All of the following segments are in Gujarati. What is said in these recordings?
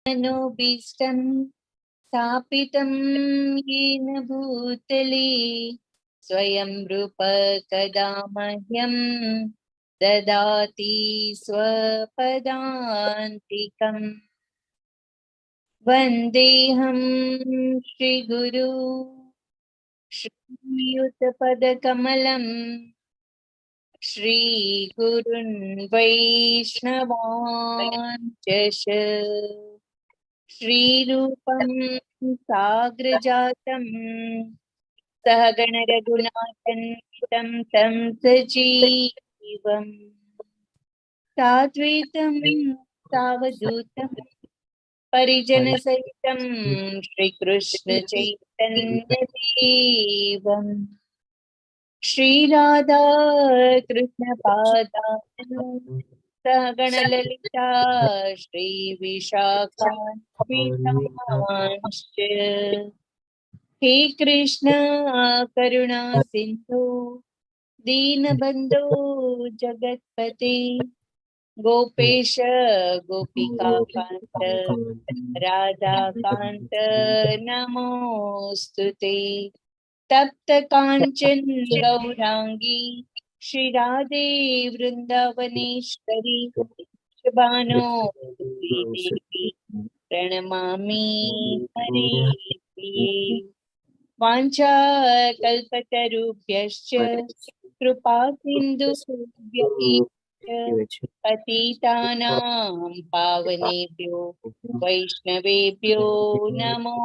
मनोभीष्टं स्थापितं येन भूतले स्वयं रूप कदा मह्यं ददाति स्वपदान्तिकम्। वन्देऽहं श्रीगुरु श्रीयुतपदकमलम् श्रीगुरुन् वैष्णवांश्च श्रीरूपं साग्रजातं सहगण रघुनाथन्वितं तं सजीवम् साद्वैतं सावधूतं परिजनसहितं श्रीकृष्ण चैतन्यदेवम् श्रीराधा कृष्णपादान् सहगण ललिता श्रीविशाखान्वितांश्च हे कृष्ण करुणा सिन्धु दीनबन्धो जगत्पते गोपेश गोपिकान्त राधाकान्त नमोऽस्तुते तप्त काञ्चन गौरांगी श्री राधे वृंदावनेश्वरी शुभानुसुते देवी प्रणमामि हरिप्रिये वाञ्छाकल्पतरुभ्यश्च कृपा सिन्धुभ्यश्च पतितानां पावनेभ्यो वैष्णवेभ्यो नमो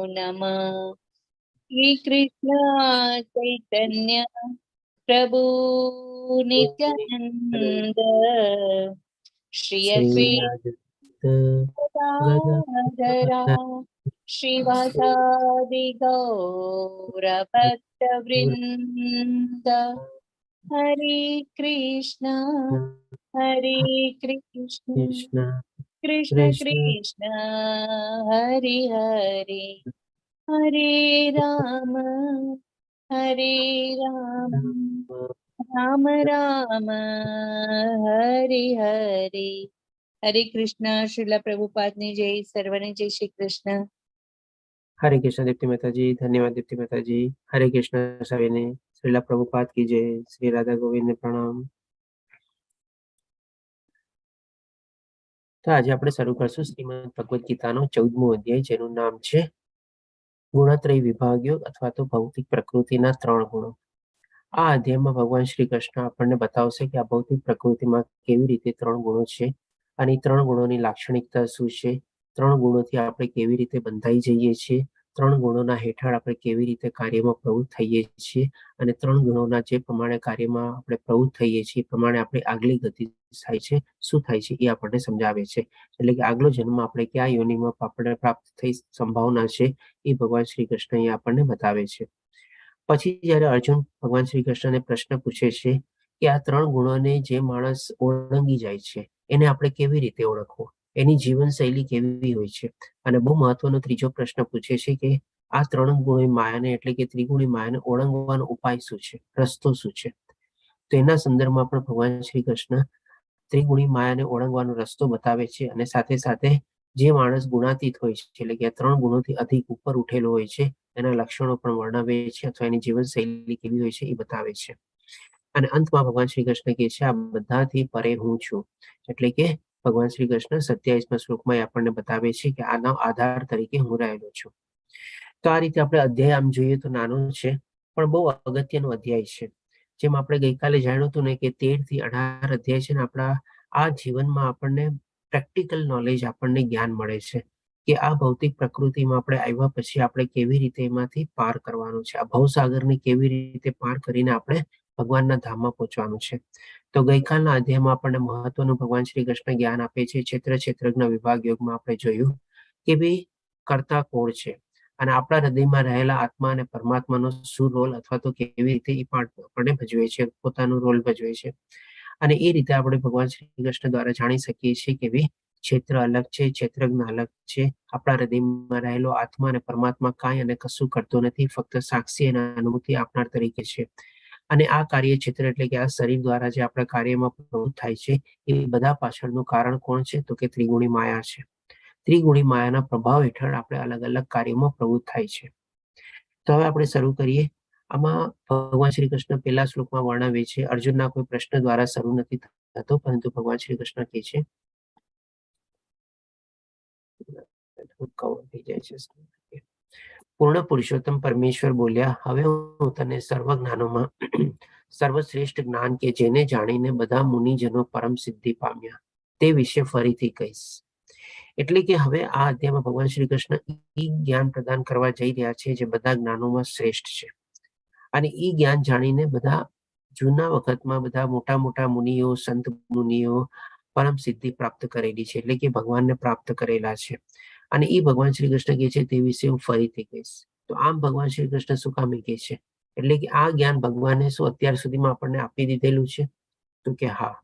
नमः। श्री कृष्ण चैतन्य प्रभु नित्यानंद श्री अद्वैतगदाधरा श्रीवासादि गौरभक्तवृंद हरे कृष्ण कृष्ण कृष्ण हरे हरे हरे राम राम राम हरे हरे। हरे कृष्ण। श्रील प्रभुपाद ने जय। सर्वने जय श्री कृष्ण। हरे कृष्ण दीप्ति माता जी। धन्यवाद दीप्ति माता जी। हरे कृष्ण सविने। श्रीला प्रभुपाद की जय। श्री राधा गोविंद ने प्रणाम। तो आज આપણે શરૂ કરશું શ્રીમદ ભગવદ ગીતાનો 14મો અધ્યાય, જેનું નામ છે ગુણત્રય વિભાગ્યો અથવા તો ભૌતિક પ્રકૃતિના 3 ગુણો। આ અધ્યાયમાં ભગવાન શ્રી કૃષ્ણ આપણને બતાવશે કે આ ભૌતિક પ્રકૃતિમાં કેવી રીતે 3 ગુણો છે અને 3 ગુણોની લાક્ષણિકતા શું છે, 3 ગુણોથી આપણે કેવી રીતે બંધાઈ જઈએ છીએ, 3 ગુણોના હેઠળ આપણે કેવી રીતે કાર્યમાં પ્રવૃત્ત થઈએ છીએ અને 3 ગુણોના જે પ્રમાણે કાર્યમાં આપણે પ્રવૃત્ત થઈએ છીએ પ્રમાણે આપણી આગલી ગતિ થાય છે, શું થાય છે એ આપણને સમજાવે છે। એટલે કે આગલો જન્મ આપણે કયા યોનિમાં આપણે પ્રાપ્ત થઈ સંભાવના છે એ ભગવાન શ્રી કૃષ્ણ અહીંયા આપણને બતાવે છે। પછી જ્યારે અર્જુન ભગવાન શ્રી કૃષ્ણને પ્રશ્ન પૂછે છે કે આ 3 ગુણોને જે માણસ ઓળંગી જાય છે એને આપણે કેવી રીતે ઓળખવો, એની જીવનશૈલી કેવી હોય છે, અને બહુ મહત્વનો ત્રીજો પ્રશ્ન પૂછે છે કે આ 3 ગુણી માયાને એટલે કે ત્રિગુણી માયાને ઓળંગવાનો ઉપાય શું છે, રસ્તો શું છે। તો એના સંદર્ભમાં પણ ભગવાન શ્રી કૃષ્ણ ત્રિગુણી માયાને ઓળંગવાનો રસ્તો બતાવે છે અને સાથે સાથે જે માણસ ગુણાતીત હોય છે એટલે કે 3 ગુણોથી અધિક ઉપર ઉઠેલો હોય છે એના લક્ષણો પણ વર્ણવે છે અથવા એની જીવનશૈલી કેવી હોય છે એ બતાવે છે। અને અંતમાં ભગવાન શ્રી કૃષ્ણ કહે છે આ બધાથી પરે હું છું, એટલે કે ભગવાન શ્રી કૃષ્ણ 27મા શ્લોકમાં આપણને બતાવે છે કે આનો આધાર તરીકે હું રહેલો છું। તો આ રીતે આપણે અધ્યાય આમ જોઈએ તો નાનો છે પણ બહુ અગત્યનો અધ્યાય છે। જેમ આપણે ગઈકાલે જાણ્યું હતું ને કે 13 થી 18 અધ્યાય છે ને આપણા આ જીવનમાં આપણને પ્રેક્ટિકલ નોલેજ, આપણને જ્ઞાન મળે છે કે આ ભૌતિક પ્રકૃતિમાં આપણે આવ્યા પછી આપણે કેવી રીતે એમાંથી પાર કરવાનું છે, આ ભવસાગરને કેવી રીતે પાર કરીને આપણે ભગવાનના ધામમાં પહોંચવાનું છે। તો ગઈકાલના અધ્યાયમાં આપણને મહત્વનું ભગવાન શ્રી કૃષ્ણ જ્ઞાન આપે છે। ક્ષેત્રજ્ઞ વિભાગ યોગમાં આપણે જોયું કે ભાઈ કર્તા કોણ છે અને આપણા હૃદયમાં રહેલા આત્મા અને પરમાત્માનો શું રોલ અથવા તો કેવી રીતે એ આપણને ભજવે છે, પોતાનો રોલ ભજવે છે। અને એ રીતે આપણે ભગવાન શ્રી કૃષ્ણ દ્વારા જાણી શકીએ છીએ કે ભાઈ ક્ષેત્ર અલગ છે, ક્ષેત્રજ્ઞ અલગ છે, આપણા હૃદયમાં રહેલો આત્મા અને પરમાત્મા કાંઈ અને કશું કરતો નથી, ફક્ત સાક્ષી અને અનુભૂતિ આપનાર તરીકે છે। અને આ કાર્ય ક્ષેત્ર એટલે કે આ શરીર દ્વારા જે આપણા કાર્યમાં પ્રવૃત્ત થાય છે એ બધા પાછળનું કારણ કોણ છે તો કે ત્રિગુણી માયા છે। ત્રિગુણી માયાના પ્રભાવ હેઠળ આપણે અલગ અલગ કાર્યોમાં પ્રવૃત્ત થાય છે. તો હવે આપણે શરૂ કરીએ. આમાં ભગવાન શ્રી કૃષ્ણ પહેલા શ્લોકમાં વર્ણવે છે, અર્જુનના કોઈ પ્રશ્ન દ્વારા શરૂ નથી થતો, પરંતુ ભગવાન શ્રી કૃષ્ણ કહે છે, પૂર્ણ પુરુષોત્તમ પરમેશ્વર બોલ્યા, હવે હું તને સર્વ જ્ઞાનોમાં સર્વશ્રેષ્ઠ જ્ઞાન કે જેને જાણીને બધા મુનિજનો પરમ સિદ્ધિ પામ્યા તે વિશે ફરીથી કહીશ. એટલે કે હવે આ અધ્યાયમાં ભગવાન શ્રી કૃષ્ણ ઈ જ્ઞાન પ્રદાન કરવા જઈ રહ્યા છે જે બધા જ્ઞાનોમાં શ્રેષ્ઠ છે. અને ઈ જ્ઞાન જાણીને બધા જૂના વખતમાં બધા મોટા મોટા મુનિઓ, સંત મુનિઓ પરમ સિદ્ધિ પ્રાપ્ત કરેલી છે, એટલે કે ભગવાનને પ્રાપ્ત કરેલા છે. અને એ ભગવાન શ્રી કૃષ્ણ કહે છે તે વિશે હું ફરીથી કહીશ. તો આમ ભગવાન શ્રી કૃષ્ણ શું કામ કહે છે? એટલે કે આ જ્ઞાન ભગવાને શું અત્યાર સુધીમાં આપણને આપી દીધેલું છે? તો કે હા,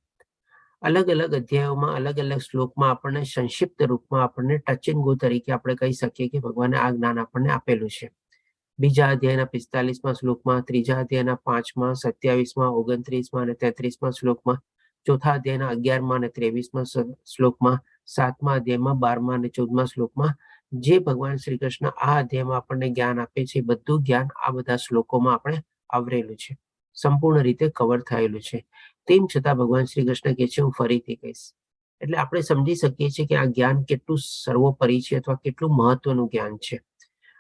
અલગ અલગ અધ્યાયોમાં અલગ અલગ શ્લોકમાં આપણને સંક્ષિપ્ત રૂપમાં આપણને ટચ એન્ડ ગો તરીકે આપણે કહી શકીએ કે ભગવાને આ જ્ઞાન આપણને આપેલું છે. બીજા અધ્યાયના 45માં શ્લોકમાં, ત્રીજા અધ્યાયના 5માં, 27માં, 29માં અને 33માં શ્લોકમાં, ચોથા અધ્યાયના 11માં અને 23માં શ્લોકમાં, 7મા અધ્યાયમાં 12મા અને 14મા શ્લોકમાં જે ભગવાન શ્રી કૃષ્ણ આ અધ્યાયમાં આપણને જ્ઞાન આપે છે, બધું જ્ઞાન આ બધા શ્લોકોમાં આપણે આવરેલું છે, સંપૂર્ણ રીતે કવર થયેલું છે. તેમ છતાં ભગવાન શ્રી કૃષ્ણ કહે છે હું ફરીથી કહીશ. એટલે આપણે સમજી શકીએ છીએ કે આ જ્ઞાન કેટલું સર્વોપરી છે અથવા કેટલું મહત્વનું જ્ઞાન છે.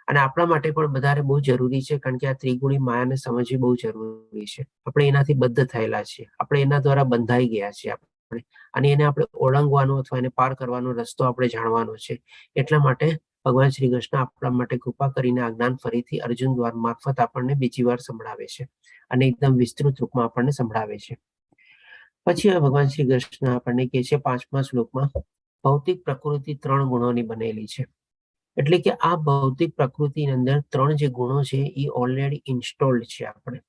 અને આપણા માટે પણ વધારે બહુ જરૂરી છે, કારણ કે આ ત્રિગુણી માયાને સમજવી બહુ જરૂરી છે. આપણે એનાથી બદ્ધ થયેલા છીએ, આપણે એના દ્વારા બંધાઈ ગયા છીએ આપણે, અને એને આપણે ઓળંગવાનો અથવા એને પાર કરવાનો રસ્તો આપણે જાણવાનો છે. એટલા માટે ભગવાન શ્રી કૃષ્ણ આપણા માટે કૃપા કરીને આ જ્ઞાન ફરીથી અર્જુન દ્વારા મારફત આપણને બીજી વાર સંભળાવે છે, અને એકદમ વિસ્તૃત રૂપમાં આપણને સંભળાવે છે. પછી ભગવાન શ્રી કૃષ્ણ આપણને કહે છે 5મા શ્લોકમાં, ભૌતિક પ્રકૃતિ 3 ગુણોની બનેલી છે. એટલે કે આ ભૌતિક પ્રકૃતિની અંદર 3 જે ગુણો છે એ ઓલરેડી ઇન્સ્ટોલ્ડ છે, આપણે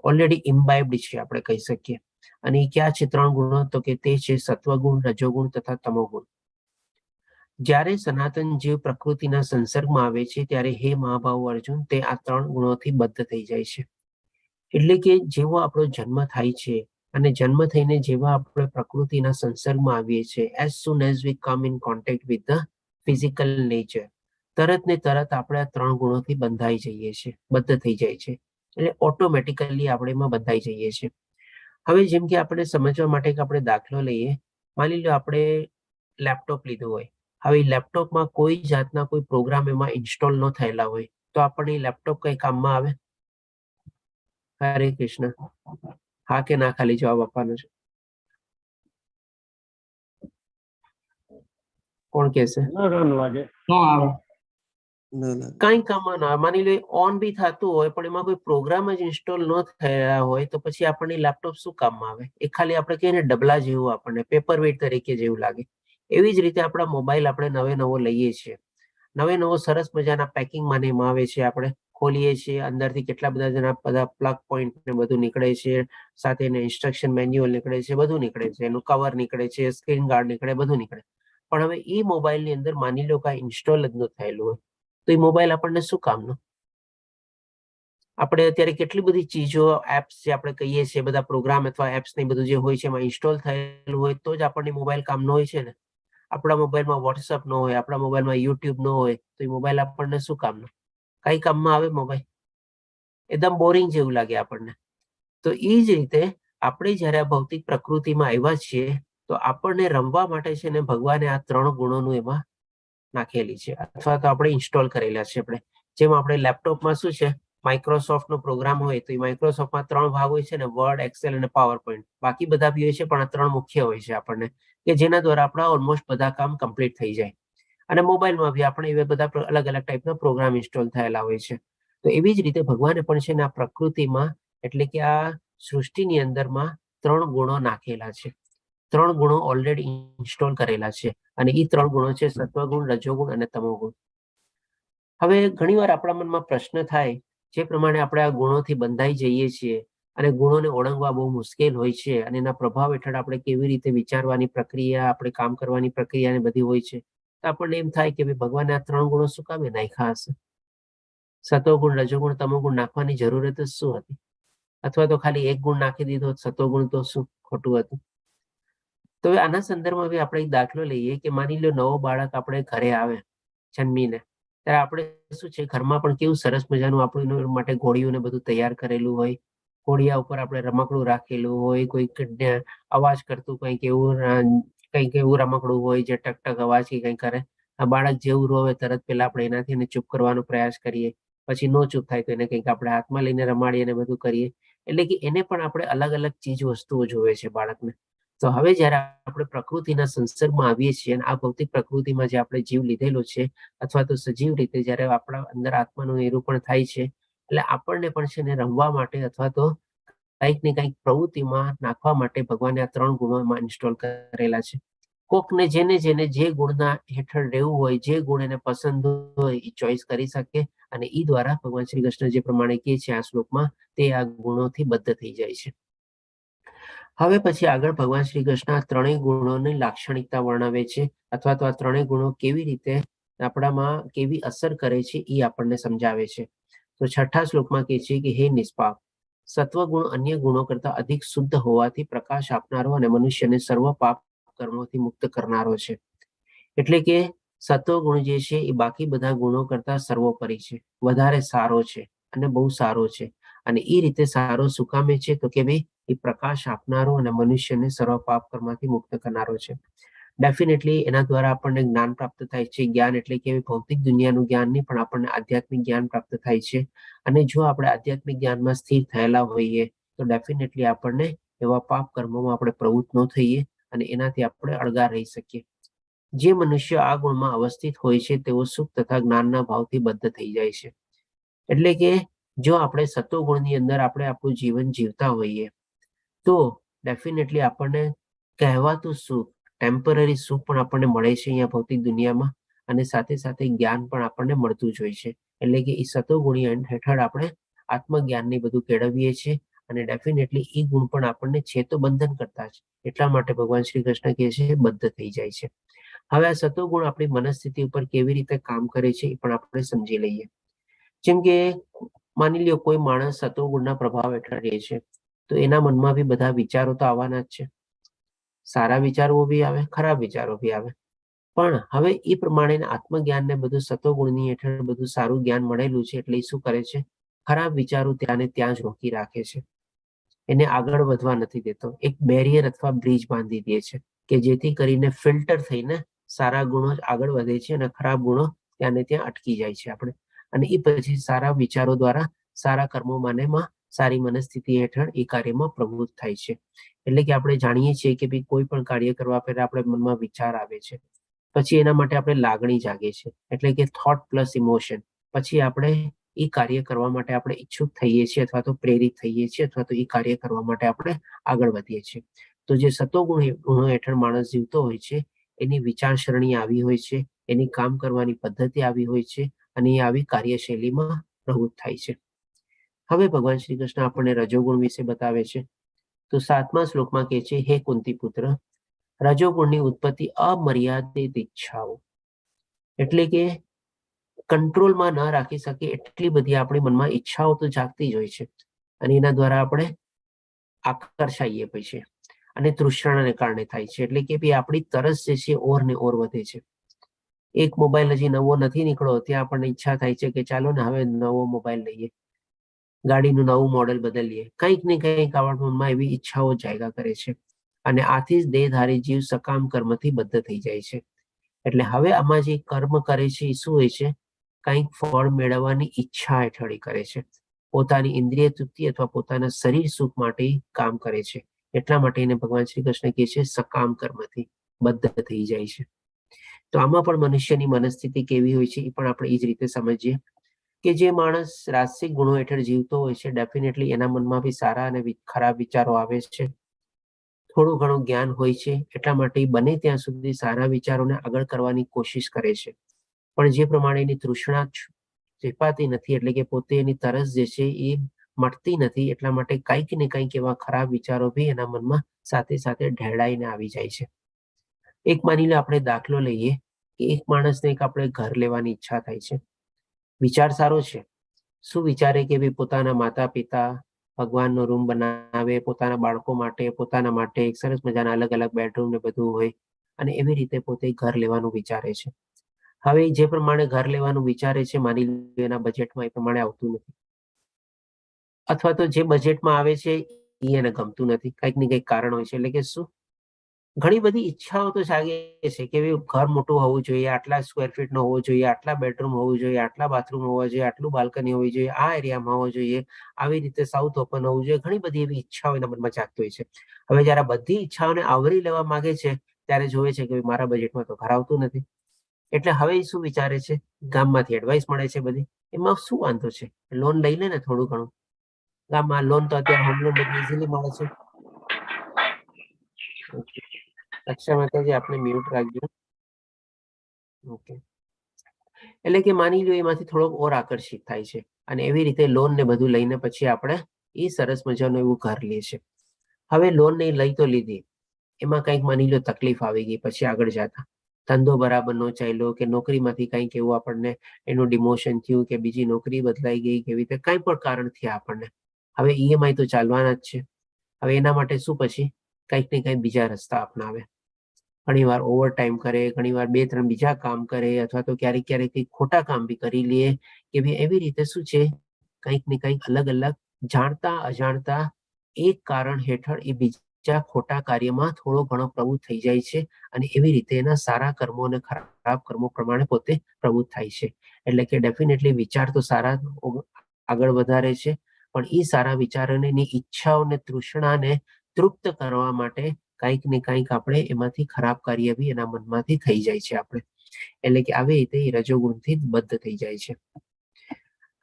ઓલરેડી ઇમ્બાઇબ્ડ છે આપણે કહી શકીએ. અને એ ક્યાં છે 3 ગુણો? તો કે તે છે સત્વગુણ, રજોગુણ તથા તમોગુણ. જ્યારે સનાતન જીવ પ્રકૃતિના સંસર્ગમાં આવે છે ત્યારે હે મહાભાવ અર્જુન, તે આ 3 ગુણોથી બદ્ધ થઈ જાય છે. એટલે કે જેવો આપણો જન્મ થાય છે અને જન્મ થઈને જેવા આપણે પ્રકૃતિના સંસર્ગમાં આવીએ છીએ, as soon as we come in contact with the physical nature, તરત ને તરત આપણે આ 3 ગુણોથી બંધાઈ જઈએ છીએ, બદ્ધ થઈ જાય છે. એટલે ઓટોમેટિકલી આપણે એમાં બંધાઈ જઈએ છીએ. હવે જેમ કે આપણે સમજવા માટે કે આપણે દાખલો લઈએ, માની લો આપણે લેપટોપ લીધું હોય. હવે લેપટોપમાં કોઈ જાતના કોઈ પ્રોગ્રામ એમાં ઇન્સ્ટોલ ન થયેલા હોય, તો આપણને લેપટોપ કઈ કામમાં આવે? હરે કૃષ્ણ. હા કે ના ખાલી જવાબ આપવાનો છે. કોણ કહેશે? કઈ કામમાં ના. માની લો ઓન બી થતું હોય પણ એમાં કોઈ પ્રોગ્રામ જ ઇન્સ્ટોલ ન થયા હોય, તો પછી આપણને લેપટોપ શું કામમાં આવે? એ ખાલી આપણે કહીએ ને ડબલા જેવું, આપણને પેપર વેટ તરીકે જેવું લાગે. એવી જ રીતે આપણા મોબાઈલ આપણે નવો લઈએ છીએ, નવો સરસ મજાના પેકિંગમાં ને એમાં આવે છે, આપણે ખોલીએ છીએ, અંદરથી કેટલા બધા પ્લગ પોઈન્ટ ને બધું નીકળે છે, સાથે એને ઇન્સ્ટ્રક્શન મેન્યુઅલ નીકળે છે, બધું નીકળે છે, એનું કવર નીકળે છે, સ્ક્રીન ગાર્ડ નીકળે, બધું નીકળે. પણ હવે એ મોબાઈલની અંદર માની લો કાંઈ ઇન્સ્ટોલ જ ન થયેલું હોય, તો એ મોબાઈલ આપણને શું કામનું? આપણે અત્યારે કેટલી બધી ચીજો, એપ્સ જે આપણે કહીએ છીએ, બધા પ્રોગ્રામ અથવા એપ્સ ને બધું જે હોય છે એમાં ઇન્સ્ટોલ થયેલું હોય તો જ આપણને મોબાઈલ કામનો હોય છે ને. આપણા મોબાઈલમાં વોટ્સઅપ ન હોય, આપણા મોબાઈલમાં યુટ્યુબ ન હોય, તો એ મોબાઈલ આપણને શું કામનો? કઈ કામમાં આવે મોબાઈલ? એકદમ બોરિંગ જેવું લાગે આપણને. તો એ જ રીતે આપણે જયારે આ ભૌતિક પ્રકૃતિમાં આવ્યા છીએ, તો આપણને રમવા માટે છે ને ભગવાને આ 3 ગુણોનું એમાં નાખેલી છે, અથવા તો આપણે ઇન્સ્ટોલ કરેલા છે. આપણે જેમ આપણે લેપટોપમાં શું છે, માઇક્રોસોફ્ટ નો પ્રોગ્રામ હોય તો એ માઇક્રોસોફ્ટમાં 3 ભાગ હોય છે ને, વર્ડ, એક્સેલ અને પાવર પોઈન્ટ. બાકી બધા બી હોય છે પણ આ 3 મુખ્ય હોય છે આપણને, કે જેના દ્વારા આપણા ઓલમોસ્ટ બધા કામ કમ્પ્લીટ થઈ જાય. અને મોબાઈલમાં બી આપણે એવા બધા અલગ અલગ ટાઈપના પ્રોગ્રામ ઇન્સ્ટોલ થયેલા હોય છે. તો એવી જ રીતે ભગવાને પણ છે ને આ પ્રકૃતિમાં, એટલે કે આ સૃષ્ટિની અંદરમાં 3 ગુણો નાખેલા છે, 3 ગુણો ઓલરેડી ઇન્સ્ટોલ કરેલા છે. અને એ 3 ગુણો છે સત્વગુણ, રજોગુણ અને તમોગુણ. હવે ઘણીવાર આપણા મનમાં પ્રશ્ન થાય, જે પ્રમાણે આપણે આ ગુણોથી બંધાઈ જઈએ છીએ અને ગુણોને ઓળંગવા બહુ મુશ્કેલ હોય છે, અને એના પ્રભાવ હેઠળ આપણે કેવી રીતે વિચારવાની પ્રક્રિયા, આપણે કામ કરવાની પ્રક્રિયા ને બધી હોય છે, તો આપણને એમ થાય કે ભગવાને આ 3 ગુણો શું કામે નાખ્યા હશે? સત્વગુણ, રજોગુણ, તમોગુણ નાખવાની જરૂરત જ શું હતી? અથવા તો ખાલી 1 ગુણ નાખી દીધો, સત્વગુણ, તો શું ખોટું હતું? તો તો હવે આના સંદર્ભમાં બી આપણે એક દાખલો લઈએ કે માની લો નવો બાળક આપણે ઘરે આવે જન્મીને, ત્યારે આપણે શું છે ઘરમાં પણ કેવું સરસ મજાનું આપણું એના માટે ઘોડીઓને બધું તૈયાર કરેલું હોય, ઘોડિયા ઉપર આપણે રમકડું રાખેલું હોય, કોઈક અવાજ કરતું કંઈક એવું રમકડું હોય જે ટક ટક અવાજ કે કંઈ કરે. આ બાળક જેવું રોવે તરત પેલા આપણે એનાથી એને ચૂપ કરવાનો પ્રયાસ કરીએ, પછી નો ચૂપ થાય તો એને કંઈક આપણે હાથમાં લઈને રમાડીએ અને બધું કરીએ. એટલે કે એને પણ આપણે અલગ અલગ ચીજ વસ્તુઓ જોવે છે બાળકને. તો હવે જ્યારે આપણે પ્રકૃતિના સંસર્ગમાં આવીએ છીએ અને આ ભૌતિક પ્રકૃતિમાં જે આપણે જીવ લીધેલો છે અથવા તો સજીવ રીતે જ્યારે આપણા અંદર આત્માનું નિરૂપણ થાય છે, એટલે આપણને પણ છે ને રમવા માટે અથવા તો કંઈક ને કંઈક પ્રવૃત્તિમાં નાખવા માટે ભગવાને આ 3 ગુણોમાં ઇન્સ્ટોલ કરેલા છે. કોકને જેને જેને જે ગુણના હેઠળ રહેવું હોય, જે ગુણ એને પસંદ હોય એ ચોઈસ કરી શકે અને એ દ્વારા ભગવાન શ્રી કૃષ્ણ જે પ્રમાણે કહે છે આ શ્લોકમાં, તે આ ગુણોથી બદ્ધ થઈ જાય છે. હવે પછી આગળ ભગવાન શ્રી કૃષ્ણ આ 3 ગુણોની લાક્ષણિકતા વર્ણવે છે અથવા તો આ 3 ગુણો કેવી રીતે આપણામાં કેવી અસર કરે છે એ આપણને સમજાવે છે. તો 6થા શ્લોકમાં કહે છે કે હે નિષ્પાપ, સત્વગુણ અન્ય ગુણો કરતા અધિક શુદ્ધ હોવાથી પ્રકાશ આપનારો અને મનુષ્યને સર્વ પાપ કર્મોથી મુક્ત કરનારો છે. એટલે કે સત્વગુણ જે છે એ બાકી બધા ગુણો કરતા સર્વોપરી છે, વધારે સારો છે અને બહુ સારો છે. અને એ રીતે સારો શું કામે છે તો કે ભાઈ એ પ્રકાશ આપનારો અને મનુષ્યને સર્વ પાપ કર્મથી મુક્ત કરનારો છે. ડેફિનેટલી એના દ્વારા આપણને જ્ઞાન પ્રાપ્ત થાય છે. જ્ઞાન એટલે કે ભૌતિક દુનિયાનું જ્ઞાન નહીં, પણ આપણને આધ્યાત્મિક જ્ઞાન પ્રાપ્ત થાય છે. અને જો આપણે આધ્યાત્મિક જ્ઞાનમાં સ્થિર થયેલા હોઈએ તો ડેફિનેટલી આપણને એવા પાપ કર્મોમાં આપણે પ્રવૃત્ત ન થઈએ અને એનાથી આપણે અળગા રહી શકીએ. જે મનુષ્ય આ ગુણમાં અવસ્થિત હોય છે તેઓ સુખ તથા જ્ઞાનના ભાવથી બદ્ધ થઈ જાય છે. એટલે કે જો આપણે સત્વગુણની અંદર આપણે આપણું જીવન જીવતા હોઈએ તો ડેફિનેટલી આપણને કહેવાતું સુખ, ટેમ્પરરી સુખ પણ આપણને મળે છે અહીંયા ભૌતિક દુનિયામાં, અને સાથે સાથે જ્ઞાન પણ આપણને મળતું જ હોય છે. એટલે કે એ સત્વગુણી હેઠળ આપણે આત્મજ્ઞાનને બધું કેળવીએ છીએ અને ડેફિનેટલી એ ગુણ પણ આપણને છે તો બંધન કરતા જ, એટલા માટે ભગવાન શ્રી કૃષ્ણ કહે છે બદ્ધ થઈ જાય છે. હવે આ સત્વગુણ આપણી મનસ્થિતિ ઉપર કેવી રીતે કામ કરે છે એ પણ આપણે સમજી લઈએ. જેમ કે માની લ્યો કોઈ માણસ સત્વગુણના પ્રભાવ હેઠળ રહે છે તો એના મનમાં બી બધા વિચારો તો આવવાના જ છે. સારા વિચારો બી આવે, ખરાબ વિચારો બી આવે. પણ હવે એ પ્રમાણે આત્મજ્ઞાન ને બધું સત્વગુણની હેઠળ બધું સારું જ્ઞાન મળેલું છે એટલે એ શું કરે છે, ખરાબ વિચારો ત્યાં ને ત્યાં જ રોકી રાખે છે, એને આગળ વધવા નથી દેતો. એક બેરિયર અથવા બ્રિજ બાંધી દે છે કે જેથી કરીને ફિલ્ટર થઈને સારા ગુણો આગળ વધે છે અને ખરાબ ગુણો ત્યાં ને ત્યાં અટકી જાય છે આપણે. અને એ પછી સારા વિચારો દ્વારા સારા કર્મો માનેમાં સારી મનસ્થિતિ હેઠળ એ કાર્યમાં પ્રવૃત્ત થાય છે. એટલે કે આપણે જાણીએ છીએ કે ભાઈ કોઈ પણ કાર્ય કરવા પહેલા આપણે મનમાં વિચાર આવે છે, પછી એના માટે આપણે લાગણી જાગે છે, એટલે કે થોટ પ્લસ ઇમોશન. પછી આપણે એ કાર્ય કરવા માટે આપણે ઈચ્છુક થઈએ છીએ અથવા તો પ્રેરિત થઈએ છીએ અથવા તો એ કાર્ય કરવા માટે આપણે આગળ વધીએ છીએ. તો જે ગુણો હેઠળ માણસ જીવતો હોય છે એની વિચારસરણી આવી હોય છે, એની કામ કરવાની પદ્ધતિ આવી હોય છે અને એ આવી કાર્યશૈલીમાં પ્રવૃત્ત થાય છે. હવે ભગવાન શ્રી કૃષ્ણ આપણને રજોગુણ વિશે બતાવે છે. તો 7મા શ્લોકમાં કહે છે, હે કુંતી પુત્ર, રજોગુણની ઉત્પત્તિ અમર્યાદિત ઈચ્છાઓ, એટલે કે કંટ્રોલમાં ન રાખી શકે એટલી બધી આપણી મનમાં ઈચ્છાઓ તો જાગતી જ હોય છે અને એના દ્વારા આપણે આકર્ષાઈએ પછી અને તૃષ્ણાને કારણે થાય છે. એટલે કે ભાઈ આપણી તરસ જે છે ઓર ને ઓર વધે છે. એક મોબાઈલ હજી નવો નથી નીકળ્યો ત્યાં આપણને ઈચ્છા થાય છે કે ચાલો ને હવે નવો મોબાઈલ લઈએ, ગાડીનું નવું મોડેલ બદલીએ, કંઈક ને કંઈક આપણા મનમાં એવી ઈચ્છાઓ જાગ્યા કરે છે અને આથી જ દેહધારી જીવ સકામ કર્મથી બદ્ધ થઈ જાય છે. એટલે હવે આમાં જે કર્મ કરે છે એ શું હોય છે, કંઈક ફળ મેળવવાની ઈચ્છા હેઠળ કરે છે, પોતાની ઇન્દ્રિય તૃપ્તિ અથવા પોતાના શરીર સુખ માટે કામ કરે છે. એટલા માટે એને ભગવાન શ્રી કૃષ્ણ કહે છે સકામ કર્મથી બદ્ધ થઈ જાય છે. તો આમાં પણ મનુષ્યની મનસ્થિતિ કેવી હોય છે એ પણ આપણે એ જ રીતે સમજીએ કે જે માણસ રાસિક ગુણો હેઠળ જીવતો હોય છે ડેફિનેટલી એના મનમાં બી સારા અને ખરાબ વિચારો આવે છે. થોડું ઘણું જ્ઞાન હોય છે એટલા માટે બને ત્યાં સુધી સારા વિચારોને આગળ કરવાની કોશિશ કરે છે. પણ જે પ્રમાણે એની તૃષ્ણા ચેપાતી નથી, એટલે કે પોતે એની તરસ જે છે એ મટતી નથી, એટલા માટે કંઈક ને કંઈક એવા ખરાબ વિચારો બી એના મનમાં સાથે સાથે ઢેળાઈને આવી જાય છે. એક માની લો આપણે દાખલો લઈએ કે એક માણસને એક આપણે ઘર લેવાની ઈચ્છા થાય છે. વિચાર સારો છે, શું વિચારે કે ભાઈ પોતાના માતા પિતા ભગવાનનો રૂમ બનાવે, પોતાના બાળકો માટે, પોતાના માટે એક સરસ મજાના અલગ અલગ બેડરૂમ ને બધું હોય, અને એવી રીતે પોતે ઘર લેવાનું વિચારે છે. હવે જે પ્રમાણે ઘર લેવાનું વિચારે છે, માની લો એના બજેટમાં એ પ્રમાણે આવતું નથી, અથવા તો જે બજેટમાં આવે છે એ એને ગમતું નથી, કંઈક ને કંઈક કારણ હોય છે. એટલે કે શું, ઘણી બધી ઈચ્છાઓ તો જાગે છે કે ઘર મોટું હોવું જોઈએ, આટલા સ્ક્વેર ફીટ નો હોવું જોઈએ, આટલા બેડરૂમ હોવું જોઈએ, આટલા બાથરૂમ હોવા જોઈએ, આટલું બાલ્કની હોવી જોઈએ, આ એરિયામાં હોવું જોઈએ, આવી રીતે સાઉથ ઓપન હોવું જોઈએ. ઘણી બધી એવી ઈચ્છાઓ એના મનમાં જાગતી હોય છે. હવે જયારે બધી ઈચ્છાઓને આવરી લેવા માંગે છે, ત્યારે જોવે છે કે મારા બજેટમાં તો ઘર આવતું નથી. એટલે હવે એ શું વિચારે છે, ગામમાંથી એડવાઇસ મળે છે બધી, એમાં શું વાંધો છે, લોન લઈ લે ને થોડું ઘણું. ગામમાં લોન તો અત્યારે હોમ લોન બધી ઇઝીલી મળે છે. રક્ષા માતાજી આપણે મ્યુટ રાખજો. ઓકે. એટલે કે માની લો એમાંથી થોડોક ઓર આકર્ષિત થાય છે, અને એવી રીતે લોન ને બધું લઈને પછી આપણે એ સરસ મજાનું એવું ઘર લે છે. હવે લોન ને લઈ તો લીધી, એમાં કંઈક માની લો તકલીફ આવી ગઈ, પછી આગળ જતા ધંધો બરાબર નો ચાલ્યો, કે નોકરીમાંથી કંઈક એવું આપણને એનું ડિમોશન થયું, કે બીજી નોકરી બદલાઈ ગઈ, કેવી રીતે કંઈ પણ કારણ થયા આપણને, હવે ઈએમઆઈ તો ચાલવાના જ છે. હવે એના માટે શું, પછી કંઈક ને કંઈક બીજા રસ્તા અપનાવે. ઘણીવાર ઓવર ટાઈમ કરે, ઘણીવાર 2-3 બીજા કામ કરે, અથવા તો ક્યારેક ક્યારેક કંઈક ખોટા કામ બી કરી લે, કે ભાઈ એવી રીતે શું છે, કંઈક ને કંઈક અલગ અલગ જાણતા અજાણતા એક કારણ હેઠળ એ બીજા ખોટા કાર્યમાં થોડો ઘણો પ્રવૃત્ત થઈ જાય છે, અને એવી રીતે એના સારા કર્મો અને ખરાબ કર્મો પ્રમાણે પોતે પ્રવૃત્ત થાય છે. એટલે કે ડેફિનેટલી વિચાર તો સારા આગળ વધારે છે, પણ એ સારા વિચારોને એની ઈચ્છાઓને તૃષ્ણાને તૃપ્ત કરવા માટે કંઈક ને કંઈક આપણે એમાંથી ખરાબ કાર્ય બી એના મનમાંથી થઈ જાય છે આપણે. એટલે કે આવી રીતે એ રજોગુણથી બદ્ધ થઈ જાય છે.